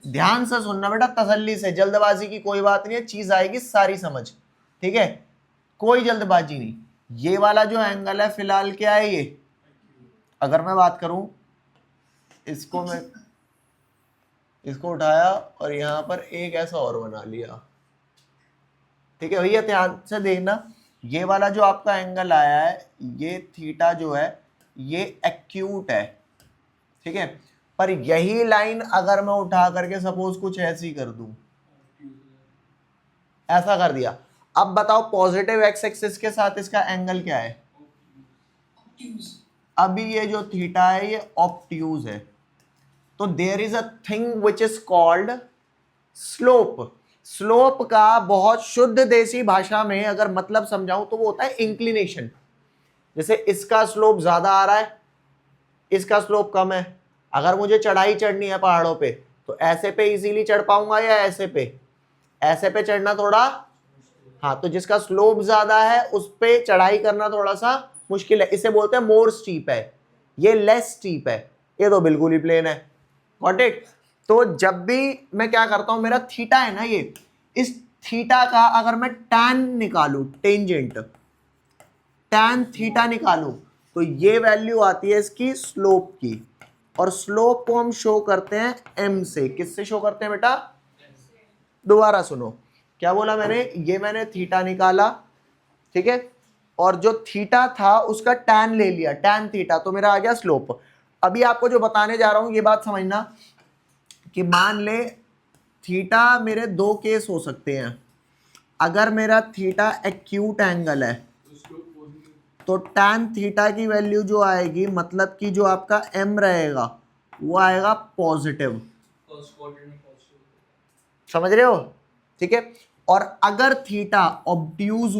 ध्यान से सुनना बेटा तसल्ली से, जल्दबाजी की कोई बात नहीं है, चीज आएगी सारी समझ, ठीक है, कोई जल्दबाजी नहीं। ये वाला जो एंगल है फिलहाल क्या है, ये अगर मैं बात करूं इसको, मैं इसको उठाया और यहां पर एक ऐसा और बना लिया, ठीक है भैया ध्यान से देखना, ये वाला जो आपका एंगल आया है ये थीटा जो है ये एक्यूट है, ठीक है, पर यही लाइन अगर मैं उठा करके सपोज कुछ ऐसी कर दूं, ऐसा कर दिया, अब बताओ पॉजिटिव एक्स एक्सिस के साथ इसका एंगल क्या है, अभी ये जो थीटा है ये ऑब्ट्यूज है, तो there is a thing which is called slope. Slope का बहुत शुद्ध देसी भाषा में अगर मतलब समझाऊं तो वो होता है इंक्लिनेशन, जैसे इसका स्लोप ज्यादा आ रहा है, इसका स्लोप कम है, अगर मुझे चढ़ाई चढ़नी है पहाड़ों पे तो ऐसे पे इजीली चढ़ पाऊंगा या ऐसे पे चढ़ना थोड़ा, हाँ, तो जिसका स्लोप ज्यादा है उस पे चढ़ाई करना थोड़ा सा मुश्किल है, इसे बोलते हैं मोर स्टीप है, ये लेस स्टीप है, ये तो बिल्कुल ही प्लेन है, गॉट इट। तो जब भी मैं क्या करता हूं, मेरा थीटा है ना, ये इस थीटा का अगर मैं टैन निकालू, टेंजेंट टैन थीटा निकालू, तो ये वैल्यू आती है इसकी स्लोप की, और स्लोप को हम शो करते हैं m से, किससे शो करते हैं बेटा, दोबारा सुनो क्या बोला मैंने, ये मैंने थीटा निकाला, ठीक है, और जो थीटा था उसका टैन ले लिया, टैन थीटा, तो मेरा आ गया स्लोप। अभी आपको जो बताने जा रहा हूं ये बात समझना कि मान ले थीटा मेरे दो केस हो सकते हैं, अगर मेरा थीटा एक्यूट एंगल है तो टैन थीटा की वैल्यू जो आएगी, मतलब कि जो आपका m रहेगा वो आएगा पॉजिटिव, समझ रहे हो, ठीक है, और अगर थीटा ऑब्ट्यूज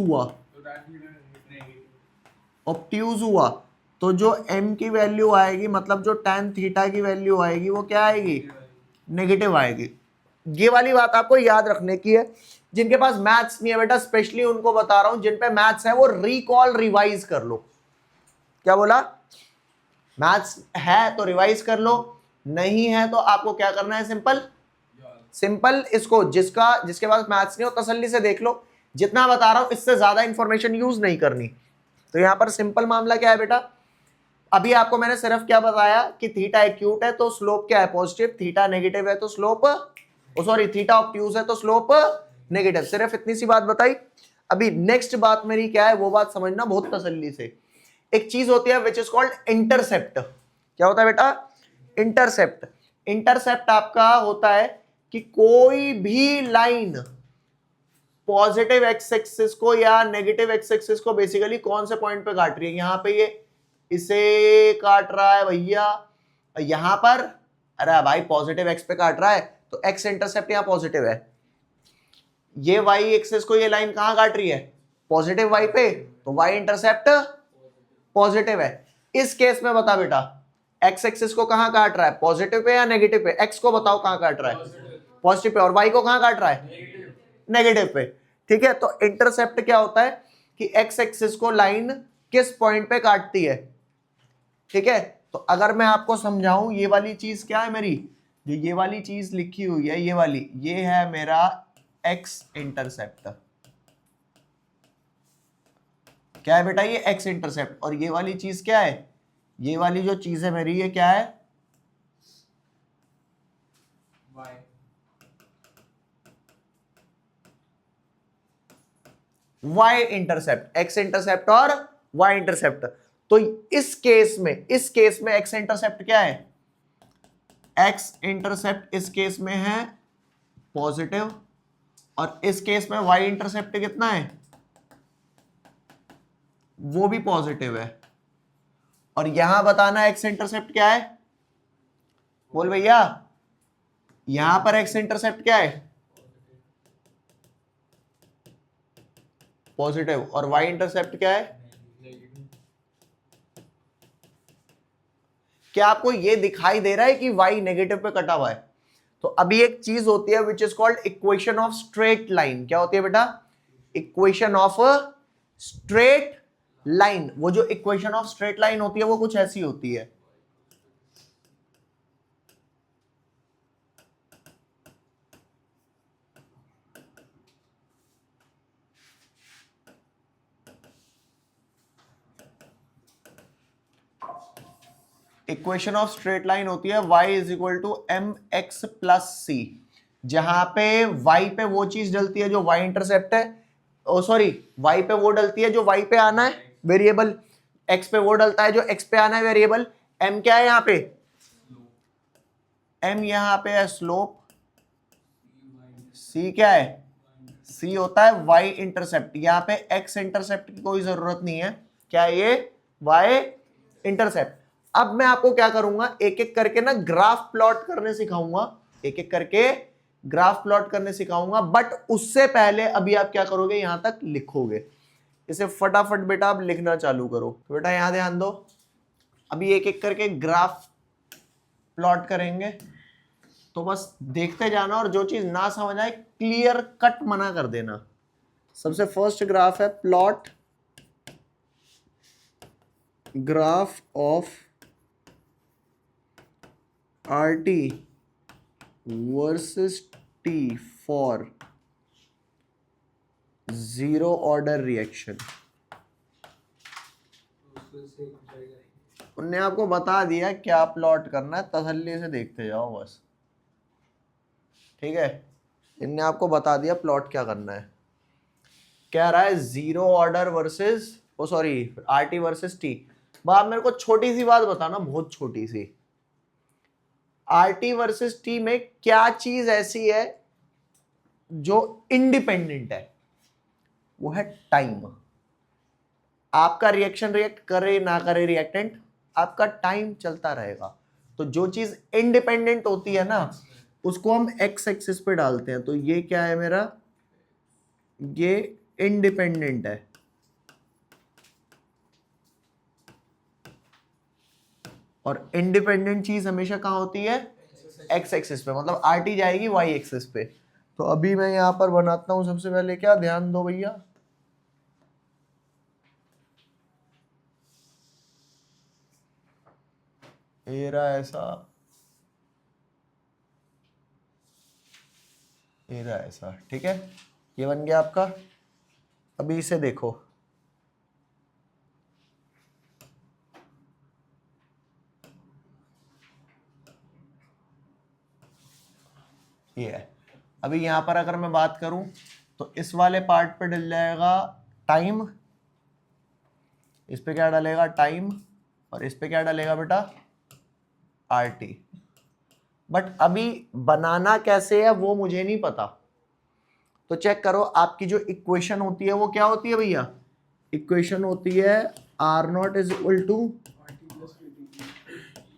हुआ तो जो m की वैल्यू आएगी, मतलब जो टैन थीटा की वैल्यू आएगी वो क्या आएगी, नेगेटिव आएगी। ये वाली बात आपको याद रखने की है, जिनके पास मैथ्स नहीं है बेटा स्पेशली उनको बता रहा हूं, जिन पे मैथ्स है वो रिकॉल रिवाइज कर लो। क्या बोला, मैथ्स है तो रिवाइज कर लो, नहीं है तो आपको क्या करना है, सिंपल इसको, जिसके पास मैथ्स नहीं हो तसल्ली से देख लो, जितना बता रहा हूं इससे ज्यादा इंफॉर्मेशन यूज नहीं करनी। तो यहां पर सिंपल मामला क्या है बेटा, अभी आपको मैंने सिर्फ क्या बताया कि थीटा एक्यूट है तो स्लोप क्या है पॉजिटिव, थीटा नेगेटिव है तो स्लोप, सॉरी थीटा ऑब्ट्यूज है तो स्लोप नेगेटिव, सिर्फ इतनी सी बात बताई। अभी नेक्स्ट बात मेरी क्या है वो बात समझना बहुत तसल्ली से। एक चीज होती है विच इज कॉल्ड इंटरसेप्ट। क्या होता है बेटा, इंटरसेप्ट। इंटरसेप्ट आपका होता है कि कोई भी लाइन पॉजिटिव एक्स एक्सिस को या नेगेटिव एक्स एक्सिस को बेसिकली कौन से पॉइंट पे काट रही है, यहां पे ये इसे काट रहा है भैया, यहां पर अरे भाई पॉजिटिव एक्स पे काट रहा है तो एक्स इंटरसेप्ट यहां पॉजिटिव है, ये वाई एक्सिस को ये लाइन कहां काट रही है, पॉजिटिव वाई पे, तो वाई इंटरसेप्ट पॉजिटिव है। इस केस में बता बेटा एक्स एक्सिस को कहां काट रहा है, पॉजिटिव पे या नेगेटिव पे, एक्स को बताओ कहां काट रहा है, पॉजिटिव पे, और वाई को कहां काट रहा है, नेगेटिव पे। ठीक है, तो इंटरसेप्ट क्या होता है कि एक्स एक्सिस को लाइन किस पॉइंट पे काटती है। ठीक है, तो अगर मैं आपको समझाऊं ये वाली चीज क्या है मेरी, जो ये वाली चीज लिखी हुई है ये वाली, ये है मेरा एक्स इंटरसेप्ट, क्या है बेटा, ये एक्स इंटरसेप्ट, और ये वाली चीज क्या है, ये वाली जो चीज है मेरी ये क्या है, वाई इंटरसेप्ट, एक्स इंटरसेप्ट और वाई इंटरसेप्ट। तो इस केस में एक्स इंटरसेप्ट क्या है, एक्स इंटरसेप्ट इस केस में है पॉजिटिव, और इस केस में वाई इंटरसेप्ट कितना है, वो भी पॉजिटिव है। और यहां बताना एक्स इंटरसेप्ट क्या है, बोल भैया, यहां पर एक्स इंटरसेप्ट क्या है, पॉजिटिव, और वाई इंटरसेप्ट क्या है, क्या आपको ये दिखाई दे रहा है कि y नेगेटिव पे कटा हुआ है। तो अभी एक चीज होती है विच is called equation of straight line, क्या होती है बेटा, इक्वेशन ऑफ स्ट्रेट लाइन। वो जो इक्वेशन ऑफ स्ट्रेट लाइन होती है वो कुछ ऐसी होती है, इक्वेशन ऑफ स्ट्रेट लाइन होती है y is equal to M X plus C, जहां पे y पे वो चीज डलती है जो y इंटरसेप्ट है, ओ सॉरी y पे वो डलती है जो y पे आना है वेरिएबल, x पे वो डलता है जो x पे आना है वेरिएबल, m क्या है यहाँ पे, m यहाँ पे है स्लोप, c क्या है, c होता है y इंटरसेप्ट, यहाँ पे x इंटरसेप्ट की कोई जरूरत नहीं है, क्या है ये, y इंटरसेप्ट। अब मैं आपको क्या करूंगा, एक एक करके ना ग्राफ प्लॉट करने सिखाऊंगा, एक एक करके ग्राफ प्लॉट करने सिखाऊंगा, बट उससे पहले अभी आप क्या करोगे, यहां तक लिखोगे, इसे फटाफट बेटा आप लिखना चालू करो। तो बेटा यहां ध्यान दो, अभी एक एक करके ग्राफ प्लॉट करेंगे, तो बस देखते जाना, और जो चीज ना समझ आए क्लियर कट मना कर देना। सबसे फर्स्ट ग्राफ है plot graph of RT versus T for zero order reaction। उनने आपको बता दिया क्या प्लॉट करना है, तसल्ली से देखते जाओ बस, ठीक है, इनने आपको बता दिया प्लॉट क्या करना है। कह रहा है जीरो ऑर्डर वर्सेस, ओ सॉरी RT वर्सेस T। बाप मेरे को छोटी सी बात बताना, बहुत छोटी सी, RT वर्सेस T में क्या चीज ऐसी है जो इंडिपेंडेंट है, वो है टाइम। आपका रिएक्शन रिएक्ट करे ना करे रिएक्टेंट, आपका टाइम चलता रहेगा। तो जो चीज इंडिपेंडेंट होती है ना उसको हम एक्स एक्सिस पे डालते हैं, तो ये क्या है मेरा, ये इंडिपेंडेंट है, और इंडिपेंडेंट चीज हमेशा कहां होती है, एक्स एक्सिस पे, मतलब RT जाएगी वाई एक्सिस पे। तो अभी मैं यहां पर बनाता हूं, सबसे पहले क्या ध्यान दो भैया, ये रहा ऐसा, ये रहा ऐसा, ठीक है, ये बन गया आपका। अभी इसे देखो, ये है। अभी यहां पर अगर मैं बात करूं तो इस वाले पार्ट पे डल जाएगा टाइम, इस पे क्या डलेगा टाइम, और इस पे क्या डलेगा बेटा RT। बट अभी बनाना कैसे है वो मुझे नहीं पता। तो चेक करो, आपकी जो इक्वेशन होती है वो क्या होती है भैया? इक्वेशन होती है R not is equal to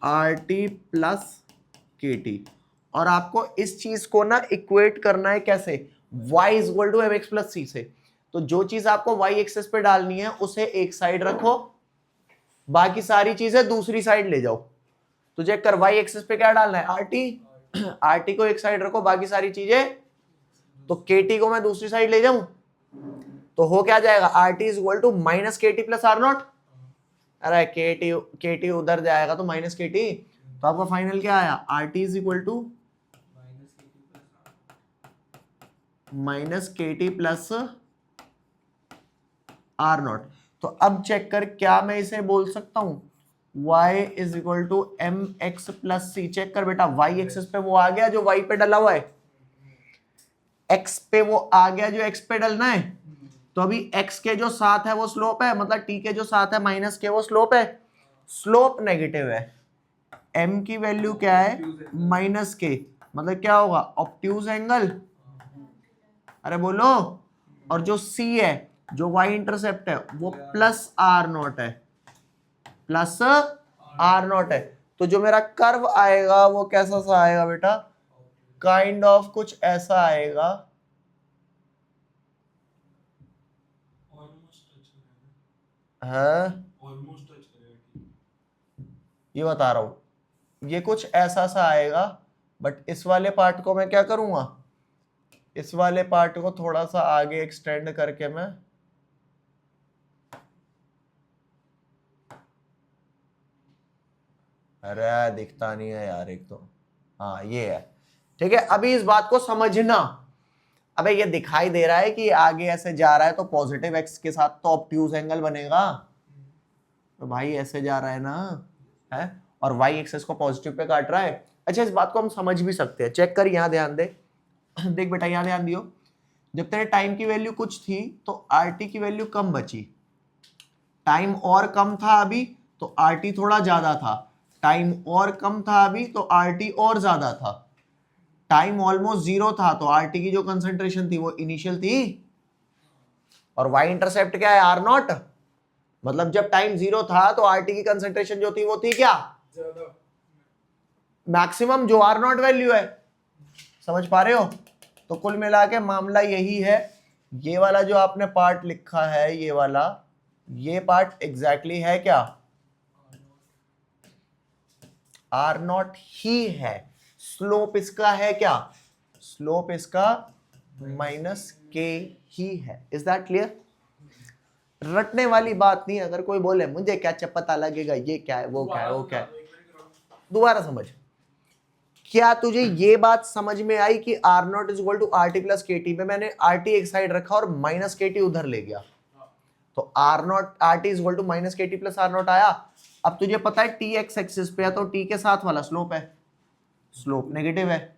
R T plus K T, और आपको इस चीज को ना इक्वेट करना है कैसे? y is equal to M X plus C से। तो जो चीज आपको y एक्सेस पे डालनी है उसे एक साइड रखो, बाकी सारी चीजें दूसरी साइड ले जाओ। तो चेक कर, y एक्सेस पे क्या डालना है? आर टी को एक साइड रखो, बाकी सारी चीजें, तो के टी को मैं दूसरी साइड ले जाऊं तो हो क्या जाएगा? R T is equal to minus K T plus R naught. अरे के टी उधर जाएगा तो माइनस के टी, तो आपका फाइनल क्या आया? R T is equal to minus K T plus R naught. तो अब चेक कर, क्या मैं इसे बोल सकता हूं y is equal to M X plus C. Check कर बेटा, y एक्सेस पे वो आ गया जो y पे डला हुआ है, x पे वो आ गया जो x पे डलना है। तो अभी x के जो साथ है वो स्लोप है, मतलब t के जो साथ है माइनस के वो स्लोप है। स्लोप नेगेटिव है, m की वैल्यू क्या है? माइनस के, मतलब क्या होगा? Obtuse angle. अरे बोलो। और जो c है, जो y इंटरसेप्ट है, वो प्लस आर नॉट है, प्लस आर नॉट है। तो जो मेरा कर्व आएगा वो कैसा सा आएगा बेटा? काइंड ऑफ कुछ ऐसा आएगा। है ये बता रहा हूं, ये कुछ ऐसा सा आएगा। बट इस वाले पार्ट को मैं क्या करूंगा? इस वाले पार्ट को थोड़ा सा आगे एक्सटेंड करके मैं अरे दिखता नहीं है यार एक तो, हाँ ये है। ठीक है, अभी इस बात को समझना। अबे ये दिखाई दे रहा है कि आगे ऐसे जा रहा है तो पॉजिटिव एक्स के साथ तो ऑब्ट्यूज एंगल बनेगा, तो भाई ऐसे जा रहा है ना, है, और वाई एक्सेस को पॉजिटिव पे काट रहा है। अच्छा, इस बात को हम समझ भी सकते हैं। चेक कर, यहां ध्यान दे। देख बेटा, यहां ध्यान दियो। जब तेरे टाइम की वैल्यू कुछ थी तो आर टी की वैल्यू कम बची, टाइम और कम था अभी तो आर टी थोड़ा ज्यादा था, टाइम और कम था अभी तो आर टी और ज्यादा था, टाइम ऑलमोस्ट जीरो था तो आर टी की जो कंसेंट्रेशन थी वो इनिशियल थी, और वाई इंटरसेप्ट क्या है? R naught. मतलब जब टाइम जीरो था तो आर टी की कंसेंट्रेशन जो थी वो थी क्या? मैक्सिमम, जो आर नॉट वैल्यू है। समझ पा रहे हो? तो कुल मिला के मामला यही है। ये वाला जो आपने पार्ट लिखा है, ये वाला, ये पार्ट एग्जैक्टली है क्या? आर नॉट ही है। स्लोप इसका है क्या? स्लोप इसका माइनस के ही है। Is that clear? रटने वाली बात नहीं। अगर कोई बोले मुझे क्या पता लगेगा ये क्या है वो क्या है वो क्या है, दोबारा समझ। क्या तुझे ये बात समझ में आई कि R not is equal to R T plus K T में मैंने आर टी एक साइड रखा और माइनस के टी उधर ले गया, तो R naught R T is equal to minus K T plus R naught आया। अब तुझे पता है टी एक्स एक्सिस पे है तो टी के साथ वाला स्लोप है, स्लोप नेगेटिव है।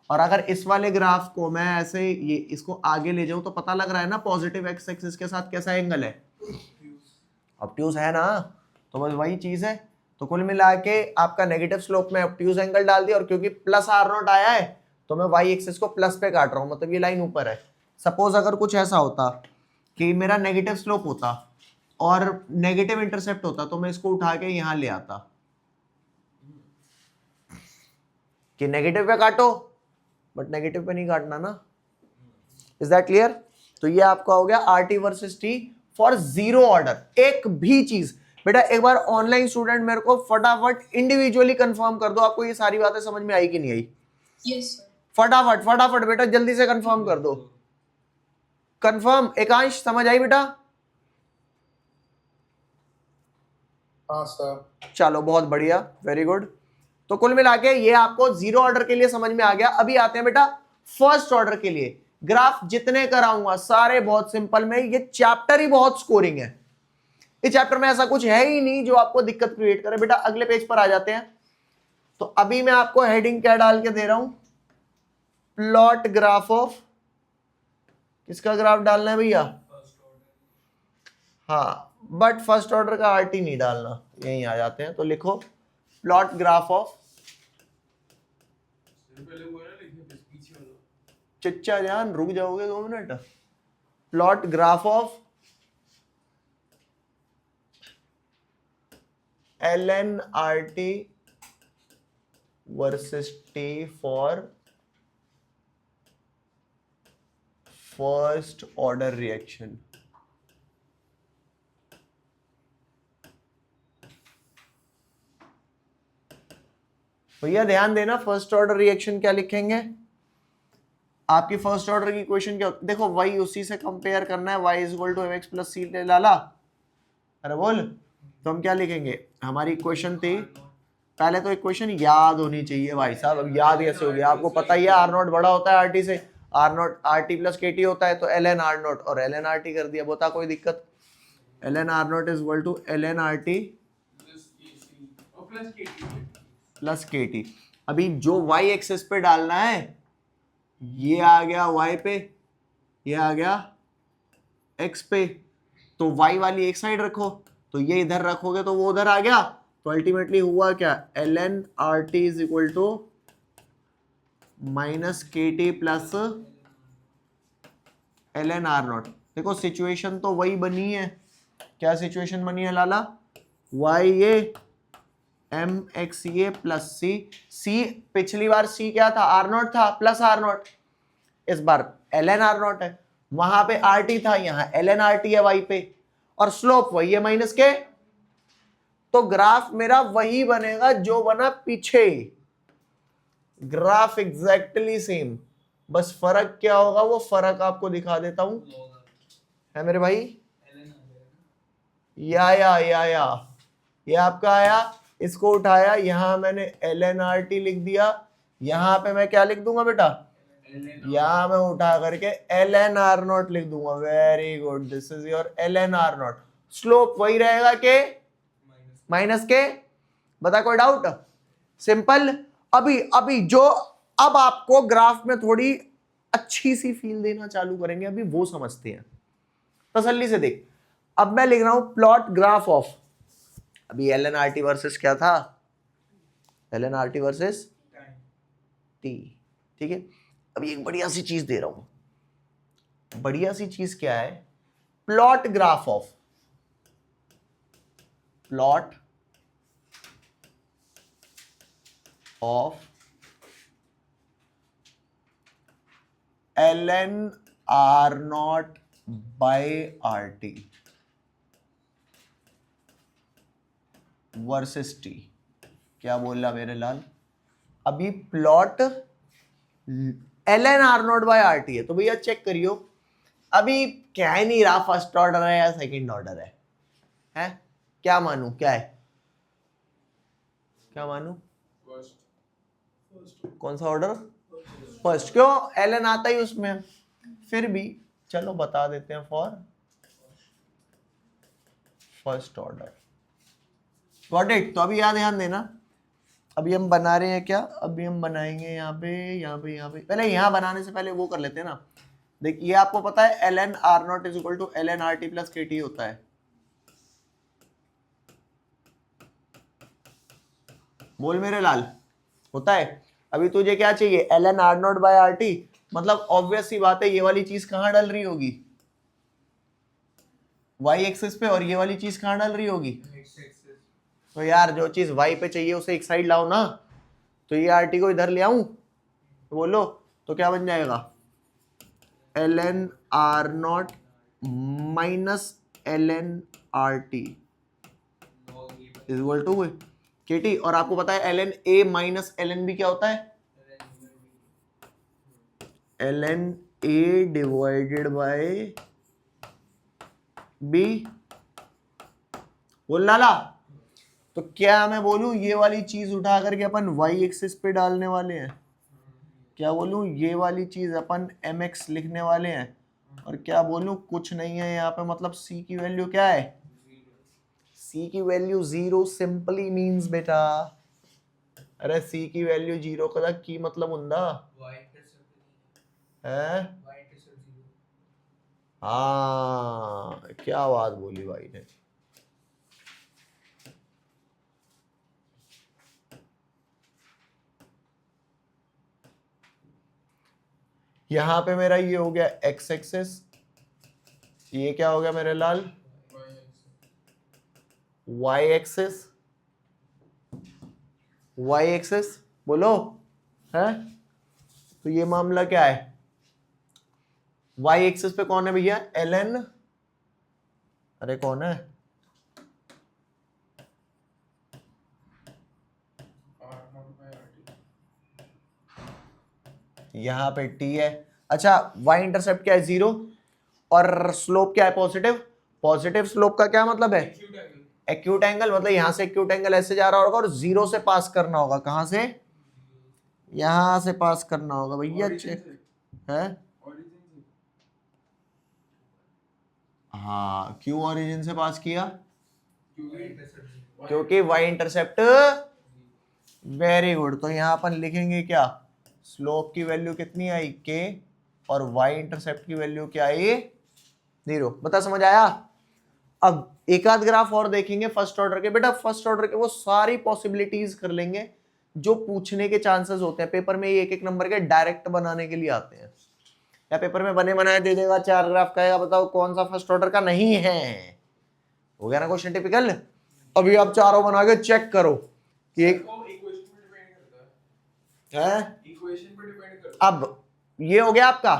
और अगर इस वाले ग्राफ को मैं ऐसे ये इसको आगे ले जाऊं तो पता लग रहा है ना पॉजिटिव एक्स एक्सिस के साथ कैसा एंगल है? ऑब्ट्यूज है ना। तो बस वही चीज है। तो कुल मिला के आपका नेगेटिव स्लोप में ऑब्ट्यूज एंगल डाल दिया, और क्योंकि प्लस आर नॉट आया है तो मैं वाई एक्सिस को प्लस पे काट रहा हूं, मतलब ये लाइन ऊपर है। सपोज अगर कुछ ऐसा होता कि मेरा नेगेटिव स्लोप होता और नेगेटिव इंटरसेप्ट होता तो मैं इसको उठा के यहां ले आता कि नेगेटिव पे काटो, बट नेगेटिव पे नहीं काटना ना। Is that clear? तो ये आपका हो गया are T versus T for zero order. एक भी चीज बेटा, एक बार ऑनलाइन स्टूडेंट मेरे को फटाफट इंडिविजुअली कंफर्म कर दो आपको ये सारी बातें समझ में आई कि नहीं आई। Yes sir. फटाफट फटाफट बेटा जल्दी से कंफर्म कर दो। कंफर्म। एकांश समझ आई बेटा? हाँ सर। चलो बहुत बढ़िया, वेरी गुड। तो कुल मिला के ये आपको जीरो ऑर्डर के लिए समझ में आ गया। अभी आते हैं बेटा फर्स्ट ऑर्डर के लिए। ग्राफ जितने कराऊंगा सारे बहुत सिंपल में, ये चैप्टर ही बहुत स्कोरिंग है। इस चैप्टर में ऐसा कुछ है ही नहीं जो आपको दिक्कत क्रिएट करे। बेटा अगले पेज पर आ जाते हैं। तो अभी मैं आपको हेडिंग क्या डाल के दे रहा हूं? प्लॉट ग्राफ ऑफ, किसका ग्राफ डालना है भैया? हाँ, बट फर्स्ट ऑर्डर का आरटी नहीं डालना, यहीं आ जाते हैं। तो लिखो प्लॉट ग्राफ ऑफ पहले वो ना लिखे पीछे वाला चच्चा जान रुक जाओगे 2 minute. Plot graph of LNRT versus T for first order reaction। भैया ध्यान देना, फर्स्ट ऑर्डर रिएक्शन क्या लिखेंगे? आपकी फर्स्ट ऑर्डर की इक्वेशन क्या? देखो y उसी से कंपेयर करना है, y is equal to mx plus C ले लाला। अरे बोल, तो हम क्या लिखेंगे? हमारी इक्वेशन थी, पहले तो इक्वेशन याद होनी चाहिए भाई साहब। अब याद कैसे हो गया? आपको पता ही है आर नॉट बड़ा होता है आरटी से, R naught R T plus K T होता है, तो एल एन आर नॉट और एल एन आर टी कर दिया, बता कोई दिक्कत? L N R not is equal to L N R T plus K T. अभी जो y एक्सेस पे डालना है, ये आ गया y पे, ये आ गया x पे, तो y वाली एक साइड रखो, तो ये इधर रखोगे तो वो उधर आ गया। तो अल्टीमेटली हुआ क्या? L N R T is equal to minus K T plus L N R naught. देखो सिचुएशन तो वही बनी है। क्या सिचुएशन बनी है लाला? y ये एम एक्स ये प्लस सी, सी पिछली बार सी क्या था? आर नॉट था प्लस आर नॉट, इस बार एल एन आर नॉट है। वहां पे आर टी था, यहां एल एन आर टी है वाई पे, और स्लोप वही है माइनस के। तो ग्राफ मेरा वही बनेगा जो बना पीछे, ग्राफ एग्जैक्टली सेम, बस फर्क क्या होगा वो फर्क आपको दिखा देता हूं, है मेरे भाई? या ये आपका आया, इसको उठाया, यहां मैंने एल एन आर टी लिख दिया, यहां पे मैं क्या लिख दूंगा बेटा? यहां मैं उठा करके एल एन आर नॉट लिख दूंगा। Very good, this is your L N R naught. Slope वही रहेगा के माइनस के, बता कोई डाउट? सिंपल। अभी जो अब आपको ग्राफ में थोड़ी अच्छी सी फील देना चालू करेंगे, अभी वो समझते हैं, तसल्ली से देख। अब मैं लिख रहा हूं प्लॉट ग्राफ ऑफ, अभी L N R T versus क्या था? L N R T versus T, ठीक है। अभी एक बढ़िया सी चीज दे रहा हूं, बढ़िया सी चीज क्या है? Plot graph of, plot of L N R naught by R T versus T. क्या बोल रहा मेरे लाल? अभी plot L N R naught by R T है, तो भैया चेक करियो, अभी क्या ही नहीं रहा, फर्स्ट ऑर्डर है या सेकंड ऑर्डर है? क्या मानू? क्या है? क्या मानू? कौन सा ऑर्डर? फर्स्ट। क्यों? एल एन आता ही उसमें, फिर भी चलो बता देते हैं for first order. Got it? तो अभी याद ध्यान देना, अभी हम बना रहे हैं क्या? अभी हम बनाएंगे यहाँ पे, यहाँ पे, यहाँ पे। पहले यहाँ बनाने से पहले वो कर लेते हैं ना। देख, ये आपको पता है L N R not is equal to L N R T plus K T होता है। बोल मेरे लाल, होता है? अभी तुझे क्या चाहिए? L N R naught by R T, मतलब ऑब्वियस सी बात है, ये वाली चीज कहां डल रही होगी? वाई एक्सिस पे, और ये वाली चीज कहां डल रही होगी? तो यार जो चीज y पे चाहिए उसे एक साइड लाओ ना, तो ये आर टी को इधर ले आऊं, तो बोलो तो क्या बन जाएगा? L N R not minus L N R T is equal to K T. और आपको पता है L N A minus L N B क्या होता है? L N A divided by B. बोल लाला, तो क्या मैं बोलूं ये वाली चीज उठा करके अपन y एक्सिस पे डालने वाले हैं? क्या बोलूं ये वाली चीज अपन mx लिखने वाले हैं? और क्या बोलूं कुछ नहीं है यहाँ पे, मतलब c की वैल्यू क्या है? c की वैल्यू 0 सिंपली मींस बेटा, अरे c की वैल्यू 0 का की मतलब हुंदा है? हाँ, क्या बात बोली भाई ने। यहां पे मेरा ये हो गया एक्स एक्सिस, ये क्या हो गया मेरे लाल, वाई एक्सिस, वाई एक्सिस बोलो है। तो ये मामला क्या है, वाई एक्सिस पे कौन है भैया, एल एन, अरे कौन है, यहां पे टी है। अच्छा वाई इंटरसेप्ट क्या है, 0, और स्लोप क्या है, पॉजिटिव। पॉजिटिव स्लोप का क्या मतलब है, एक्यूट एंगल, मतलब यहां से एक्यूट एंगल ऐसे जा रहा होगा और 0 से पास करना होगा, कहां से, यहां से पास करना होगा भैया, चेक है। हाँ क्यों ओरिजिन से पास किया, क्योंकि वाई इंटरसेप्ट, वेरी गुड। तो यहां अपन लिखेंगे क्या, स्लोप की वैल्यू कितनी आई के, और वाई इंटरसेप्ट की वैल्यू क्या आई, 0। बता समझ आया। अब एक आध ग्राफ और देखेंगे फर्स्ट ऑर्डर के, बेटा फर्स्ट ऑर्डर के वो सारी पॉसिबिलिटीज कर लेंगे जो पूछने के चांसेस होते हैं पेपर में, ये एक एक नंबर के डायरेक्ट बनाने के लिए आते हैं, या पेपर में बने बनाए दे देगा 4 ग्राफ, कहेगा बताओ कौन सा फर्स्ट ऑर्डर का नहीं है, हो गया ना क्वेश्चन टिपिकल। अभी आप चारों बना के चेक करो कि एक है, अब ये हो गया आपका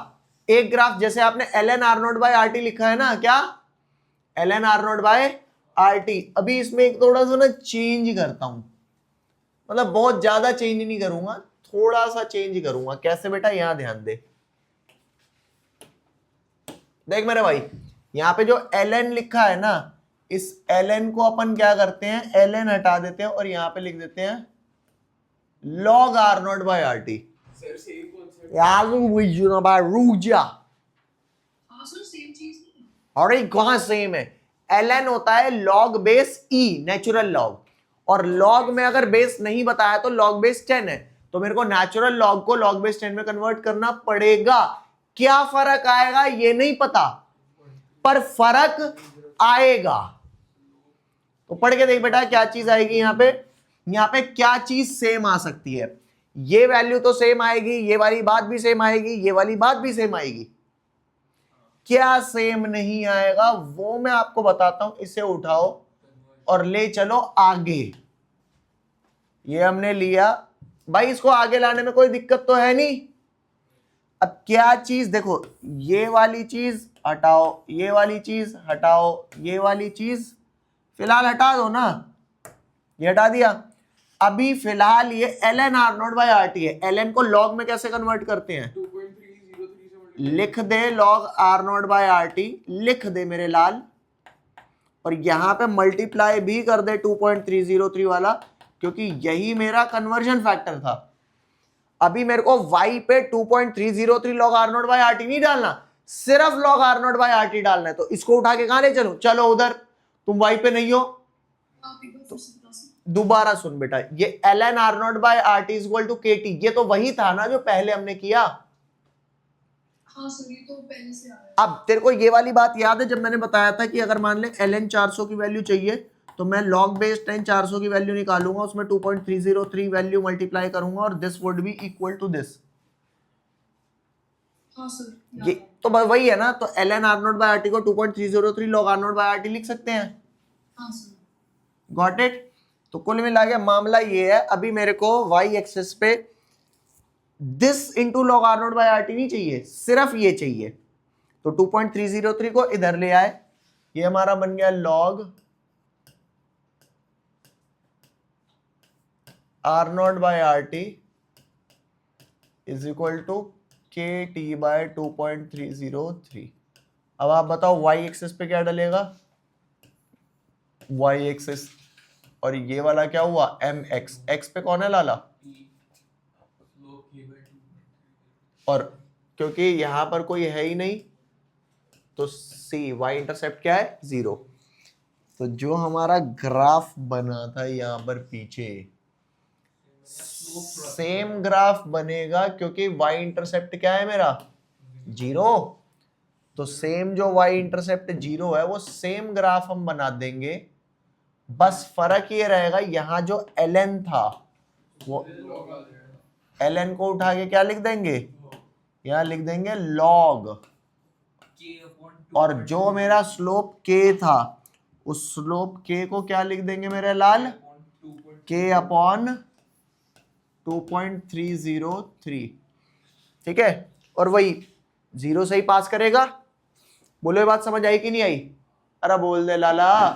एक ग्राफ, जैसे आपने L N R naught by R T लिखा है ना, क्या L N R naught by R T. अभी इसमें एक थोड़ा सा ना चेंज करता हूं, मतलब बहुत ज्यादा चेंज नहीं करूंगा, थोड़ा सा चेंज करूंगा। कैसे बेटा, यहां ध्यान दे, देख मेरे भाई, यहां पे जो एल एन लिखा है ना, इस एल एन को अपन क्या करते हैं, एल एन हटा देते हैं और यहां पे लिख देते हैं log R naught by R T. यार रुक जा, हाँ सर सेम चीज नहीं है। अरे कहां सेम है, एल एन होता है लॉग बेस ई, नेचुरल लॉग, और लॉग में अगर बेस नहीं बताया तो लॉग बेस 10 है, तो मेरे को नेचुरल लॉग को लॉग बेस 10 में कन्वर्ट करना पड़ेगा। क्या फर्क आएगा ये नहीं पता, पर फर्क आएगा। तो पढ़ के देख बेटा क्या चीज आएगी यहां पे क्या चीज सेम आ सकती है, ये वैल्यू तो सेम आएगी, ये वाली बात भी सेम आएगी, ये वाली बात भी सेम आएगी। क्या सेम नहीं आएगा वो मैं आपको बताता हूं, इसे उठाओ और ले चलो आगे। ये हमने लिया भाई, इसको आगे लाने में कोई दिक्कत तो है नहीं। अब क्या चीज देखो, ये वाली चीज हटाओ, ये वाली चीज हटाओ, ये वाली चीज फिलहाल हटा दो ना, ये हटा दिया। अभी फिलहाल ये L N R naught by R T है, एल एन को लॉग में कैसे कन्वर्ट करते हैं, 2.303 लिख दे log R naught by R T, लिख दे मेरे लाल, और यहां पे मल्टीप्लाई भी कर दे 2.303 वाला, क्योंकि यही मेरा कन्वर्जन फैक्टर था। अभी मेरे को y पे 2.303 log R naught by R T नहीं डालना, सिर्फ log R naught by R T डालना है। तो इसको उठा के कहां ले चलो, चलो उधर, तुम y पे नहीं हो। आप एक बार फिर से बता सकते दोबारा सुन बेटा, ये L N R naught by R T equal to K T, ये तो वही था ना जो पहले हमने किया। हाँ सर ये तो पहले से आ रहा है। अब तेरे को ये वाली बात याद है जब मैंने बताया था कि अगर मान ले एल एन 400 की वैल्यू चाहिए तो मैं लॉग बेस 10 400 की वैल्यू निकालूंगा, उसमें 2.303 वैल्यू मल्टीप्लाई करूंगा और this would be equal to this. हाँ सर ये तो वही है ना, तो L N R naught by R T को 2.303 log R naught by R T लिख सकते हैं। हाँ सर गॉट इट। तो कुल मिला के मामला ये है, अभी मेरे को वाई एक्सिस पे this into log R naught by R T नहीं चाहिए, सिर्फ ये चाहिए। तो 2.303 को इधर ले आए, ये हमारा बन गया log R naught by R T is equal to K T by 2.303। अब आप बताओ वाई एक्सिस पे क्या डलेगा, वाई एक्सिस, और ये वाला क्या हुआ एम एक्स, एक्स पे कौन है लाला, और क्योंकि यहां पर कोई है ही नहीं तो सी वाई इंटरसेप्ट क्या है 0। तो जो हमारा ग्राफ बना था यहां पर पीछे सेम ग्राफ बनेगा, क्योंकि वाई इंटरसेप्ट क्या है मेरा 0। तो सेम जो वाई इंटरसेप्ट 0 है वो सेम ग्राफ हम बना देंगे, बस फर्क ये रहेगा यहां जो एल एन था वो एल एन को उठा के क्या लिख देंगे यहां लिख देंगे log, और जो मेरा स्लोप k था उस स्लोप k को क्या लिख देंगे मेरे लाल, k अपॉन 2.303, ठीक है। और वही 0 से ही पास करेगा। बोलो ये बात समझ आई कि नहीं आई? अरे बोल दे लाला,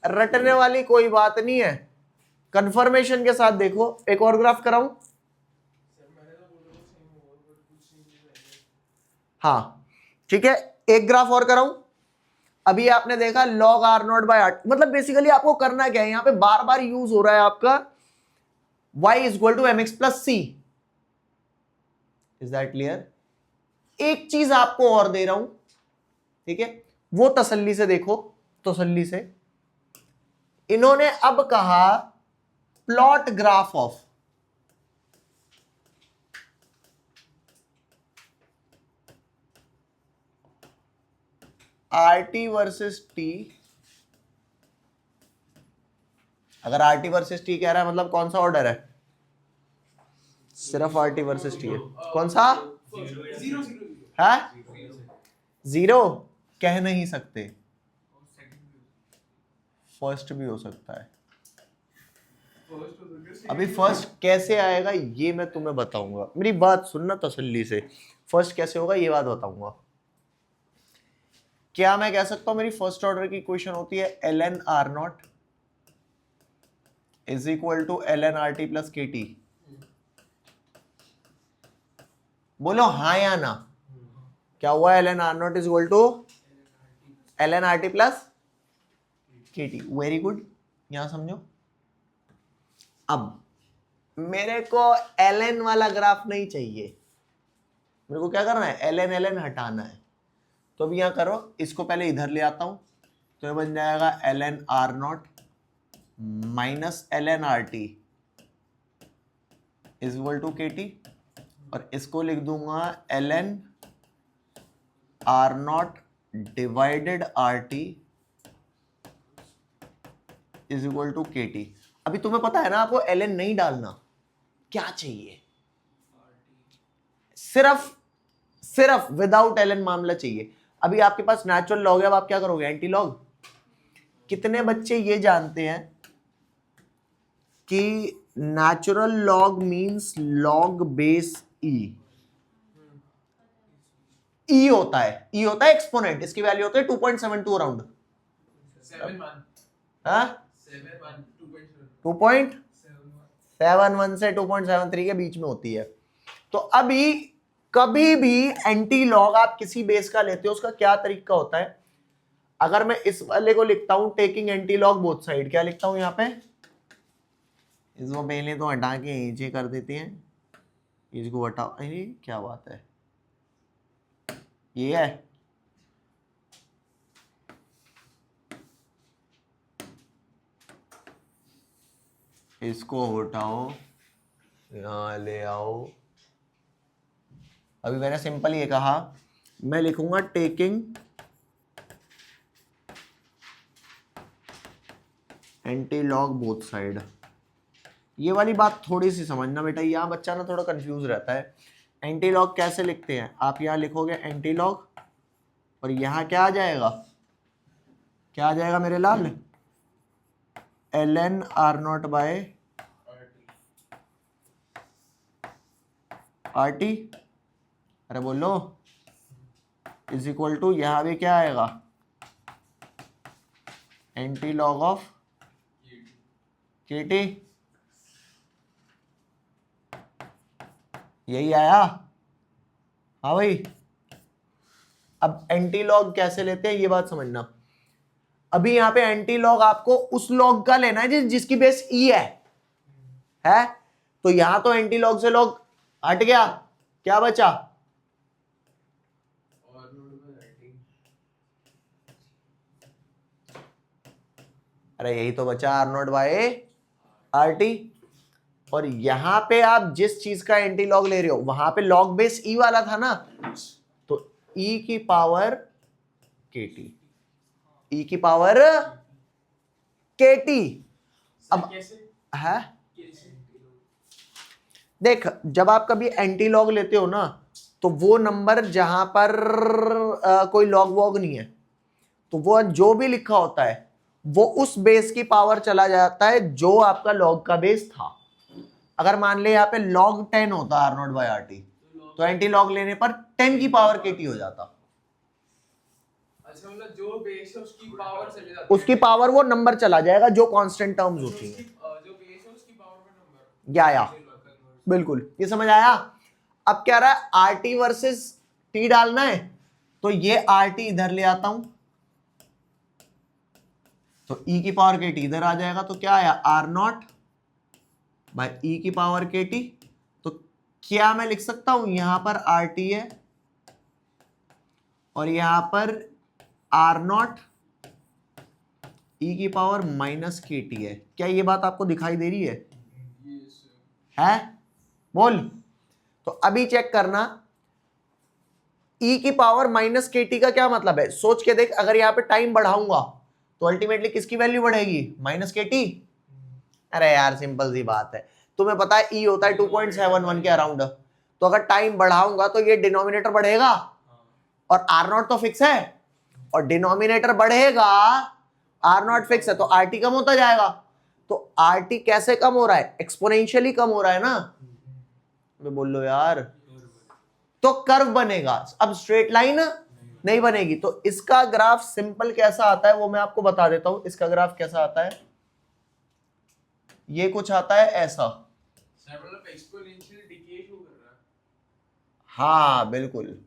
रटने वाली कोई बात नहीं है, कंफर्मेशन के साथ देखो। एक और ग्राफ कराऊं? हाँ ठीक है, एक ग्राफ और कराऊं। अभी आपने देखा log r0/r, मतलब बेसिकली आपको करना क्या है, यहां पे बार बार यूज हो रहा है आपका y equal to mx plus C. Is that clear? एक चीज आपको और दे रहा हूं, ठीक है, वो तसल्ली से देखो, तसल्ली से। इन्होंने अब कहा plot graph of RT versus T। अगर RT वर्सेस T कह रहा है मतलब कौन सा ऑर्डर है? सिर्फ RT वर्सेस T है। कौन सा? है? 0 कह नहीं सकते, फर्स्ट भी हो सकता है। अभी फर्स्ट कैसे आएगा ये मैं तुम्हें बताऊंगा, मेरी बात सुनना तसल्ली से। फर्स्ट कैसे होगा ये बात बताऊंगा। क्या मैं कह सकता हूं मेरी फर्स्ट ऑर्डर की इक्वेशन होती है ln r0 is equal to ln rt plus K T? बोलो हाँ या ना। क्या हुआ? ln r0 is equal to ln rt plus K T. Very good, यहां समझो। अब मेरे को ln वाला ग्राफ नहीं चाहिए, मेरे को क्या करना है, ln हटाना है। तो अभी यहां करो, इसको पहले इधर ले आता हूं, तो ये बन जाएगा ln r0 minus ln rt is equal to K T, और इसको लिख दूंगा ln r0 divided rt is equal to K T. अभी तुम्हें पता है ना आपको ln नहीं डालना, क्या चाहिए, सिर्फ विदाउट ln मामला चाहिए। अभी आपके पास नेचुरल लॉग है, अब आप क्या करोगे, एंटी लॉग। कितने बच्चे ये जानते हैं कि natural log means log base E? E होता है एक्सपोनेंट, इसकी वैल्यू होती है 2.72 अराउंड। 2.71 से 2.73 के बीच में होती है। तो अभी कभी भी एंटी लॉग आप किसी बेस का लेते हो, उसका क्या तरीका होता है। अगर मैं इस वाले को लिखता हूं taking anti log both side, क्या लिखता हूं यहां पे, इसको पहले तो हटा के नीचे कर देते हैं, इसको हटाओ। अरे क्या बात है, ये है इसको हटाओ, यहां ले आओ। अभी मैंने सिंपल ये कहा, मैं लिखूंगा taking anti log both side. ये वाली बात थोड़ी सी समझना बेटा, यहाँ बच्चा ना थोड़ा कंफ्यूज रहता है। एंटी लॉग कैसे लिखते हैं, आप यहाँ लिखोगे एंटी लॉग, और यहाँ क्या आ जाएगा, क्या आ जाएगा मेरे लाल, ln r0 बाय rt। अरे बोलो, इज इक्वल टू यहां भी क्या आएगा, एंटी लॉग ऑफ के टी। यही आया? हाँ भाई। अब एंटी लॉग कैसे लेते हैं ये बात समझना। अभी यहां पे एंटी लॉग आपको उस लॉग का लेना है जिसकी बेस ई है? तो यहां तो एंटी लॉग से लॉग हट गया, क्या बचा, अरे यही तो बचा r0 बाय rt। और यहां पे आप जिस चीज का एंटी लॉग ले रहे हो वहां पे लॉग बेस ई वाला था ना, तो e की पावर kt, e की पावर kt। अब है देख, जब आप कभी एंटी लॉग लेते हो ना तो वो नंबर जहां पर कोई लॉग वॉग नहीं है, तो वो जो भी लिखा होता है वो उस बेस की पावर चला जाता है जो आपका लॉग का बेस था। अगर मान ले यहाँ पे log 10 होता R naught by R T, तो एंटी लॉग लेने पर 10 की पावर के टी हो जाता। अच्छा मतलब जो बेस है उसकी पावर चली जाती है, उसकी पावर वो नंबर चला जाएगा जो कांस्टेंट टर्म्स होती हैं। जो बेस है उसकी पावर में नंबर या बिल्कुल, ये समझ आया। अब क्या रहा है, आर टी वर्सेस टी डालना है, तो ये आर टी इधर ले आता हूं, तो ई की पावर के टी इधर आ जाएगा, तो क्या आया आर नॉट बाई ई की पावर के टी। तो क्या मैं लिख सकता हूं, यहां पर आर टी है और यहां पर आर नॉट ई की पावर माइनस के टी है। क्या ये बात आपको दिखाई दे रही है? बोल। तो अभी चेक करना, ई की पावर माइनस के टी का क्या मतलब है, सोच के देख। अगर यहां पे टाइम बढ़ाऊंगा तो अल्टीमेटली किसकी वैल्यू बढ़ेगी, माइनस के टी। अरे यार सिंपल सी बात है, तुम्हें पता है ई होता है 2.71 के अराउंड, तो अगर टाइम बढ़ाऊंगा तो ये डिनोमिनेटर बढ़ेगा और आर नॉट तो फिक्स है, और डिनोमिनेटर बढ़ेगा, आर नॉट फिक्स है, तो आर टी कम होता जाएगा। तो आर टी कैसे कम हो रहा है, एक्सपोनेंशियली कम हो रहा है ना। बोल लो यार, तो कर्व बनेगा। अब स्ट्रेट लाइन नहीं बनेगी। तो इसका ग्राफ सिंपल कैसा आता है वो मैं आपको बता देता हूं। इसका ग्राफ कैसा आता है, ये कुछ आता है ऐसा। मतलब एक्सपोनेंशियल डिके शो कर रहा है। हाँ बिल्कुल,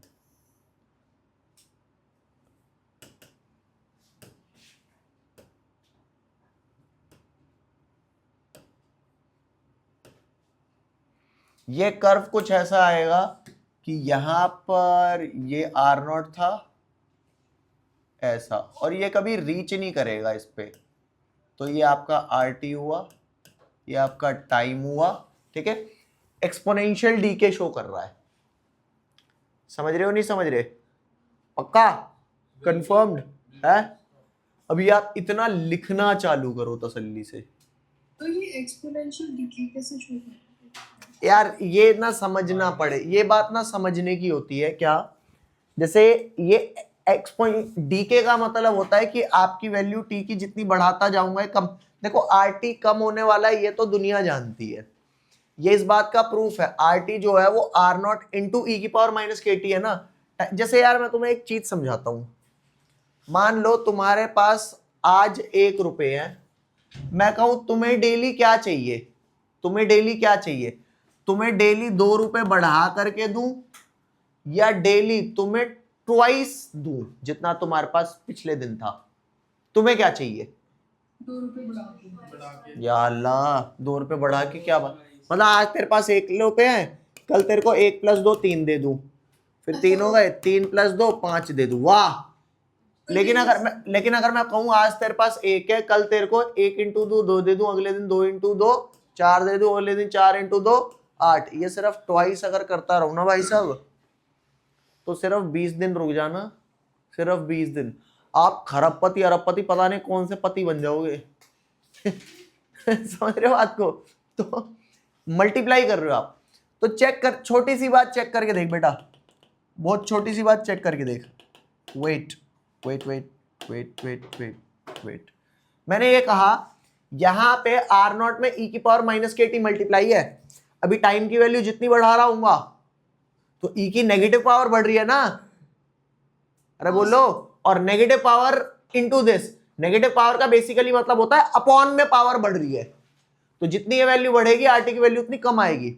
ये कर्व कुछ ऐसा आएगा कि यहां पर ये आर नॉट था ऐसा, और ये कभी रीच नहीं करेगा इस पे, तो ये आपका आर टी हुआ, ये आपका टाइम हुआ, ठीक है। एक्सपोनेंशियल डीके शो कर रहा है, समझ रहे हो नहीं समझ रहे, पक्का कंफर्म्ड है। अभी आप इतना लिखना चालू करो तसल्ली से। तो ये एक्सपोनेंशियल डिके कैसे शो करता है? यार ये ना समझना पड़े, ये बात ना समझने की होती है। क्या, जैसे ये एक्सपोनेंट डीके का मतलब होता है कि आपकी वैल्यू टी की जितनी बढ़ाता जाऊंगा कम। देखो आर टी कम होने वाला है, ये तो दुनिया जानती है, ये इस बात का प्रूफ है। आर टी जो है वो आर नॉट इंटू ई की पावर माइनस के टी है ना। जैसे यार मैं तुम्हें एक चीज समझाता हूं, मान लो तुम्हारे पास आज 1 रुपए है, मैं कहूं तुम्हें डेली क्या चाहिए, तुम्हें डेली क्या चाहिए, तुम्हें डेली 2 रुपए बढ़ा करके दूं या डेली तुम्हें ट्वाइस दूं जितना तुम्हारे पास पिछले दिन था, तुम्हें क्या चाहिए? 2 रुपए बढ़ा के। या अल्लाह, 2 रुपए बढ़ा के क्या बात, मतलब आज तेरे पास 1 रुपए है, कल तेरे को 1 + 2 3 दे दूं, फिर 3 हो गए, 3 + 2 5 दे दूं, वाह। लेकिन अगर मैं कहूं आज तेरे पास 1 है, कल तेरे को 1 × 2 2 दे दूं, अगले दिन 2 × 2 4 दे दूं, अगले दिन 4 × 2 8, ये सिर्फ ट्वाइस अगर करता रहूं ना भाई साहब, तो सिर्फ 20 दिन रुक जाना, सिर्फ 20 दिन, आप खरबपति अरबपति पता नहीं कौन से पति बन जाओगे। समझ रहे हो बात को? तो मल्टीप्लाई कर रहे हो आप, तो चेक कर, छोटी सी बात चेक करके देख बेटा, बहुत छोटी सी बात चेक करके देख। Wait wait wait wait wait wait wait, मैंने ये कहा यहां पे आर नॉट में ई की power minus K T multiply है, अभी टाइम की वैल्यू जितनी बढ़ा रहा हूंगा तो ई की नेगेटिव पावर बढ़ रही है ना, अरे बोलो, और negative power into this, negative power का बेसिकली मतलब होता है अपॉन में पावर बढ़ रही है, तो जितनी ये वैल्यू बढ़ेगी आरटी की वैल्यू उतनी कम आएगी।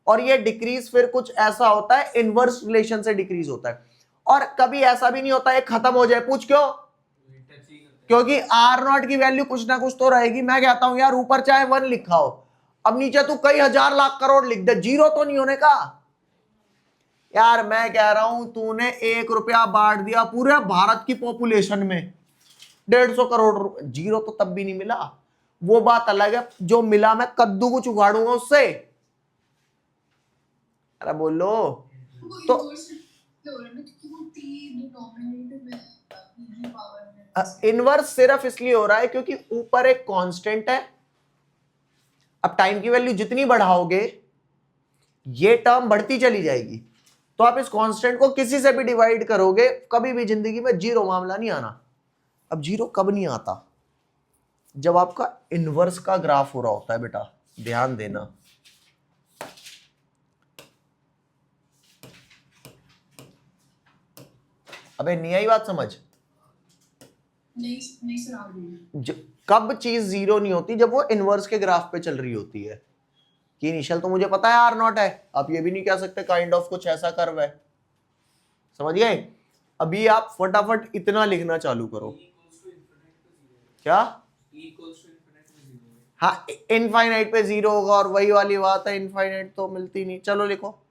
और ये डिक्रीज फिर कुछ ऐसा होता है, इनवर्स रिलेशन से डिक्रीज होता है, और कभी ऐसा भी नहीं होता है खत्म हो जाए। पूछ क्यों? क्योंकि आर नॉट की वैल्यू कुछ ना कुछ तो रहेगी। मैं कहता हूं यार ऊपर चाहे 1 लिखा हो, अब नीचे तू कई हजार लाख करोड़ लिख दे, जीरो तो नहीं होने का। यार मैं कह रहा हूं तूने 1 रुपया बांट दिया पूरे भारत की पॉपुलेशन में, 150 करोड़ रुपए, जीरो तो तब भी नहीं मिला, वो बात अलग है, जो मिला मैं कद्दू को उगाड़ूंगा उससे। अरे बोलो, तो इनवर्स सिर्फ इसलिए हो रहा है क्योंकि ऊपर एक कांस्टेंट है, अब टाइम की वैल्यू जितनी बढ़ाओगे ये टर्म बढ़ती चली जाएगी, तो आप इस कांस्टेंट को किसी से भी डिवाइड करोगे, कभी भी जिंदगी में जीरो मामला नहीं आना। अब जीरो कब नहीं आता? जब आपका इनवर्स का ग्राफ हो रहा होता है बेटा, ध्यान देना। अबे नहीं आई बात समझ? नहीं सर, आ गई। कब चीज जीरो नहीं होती? जब वो इनवर्स के ग्राफ पे चल रही होती है। कि इनिशियल तो मुझे पता है आर नॉट है, आप ये भी नहीं कह सकते काइंड ऑफ कुछ ऐसा कर्व है। समझ गए? अभी आप फटाफट इतना लिखना चालू करो। क्या? हाँ, इनफाइनाइट पे जीरो होगा, और वही वाली बात है, इनफाइनाइट तो मिलती नहीं। चलो लिखो।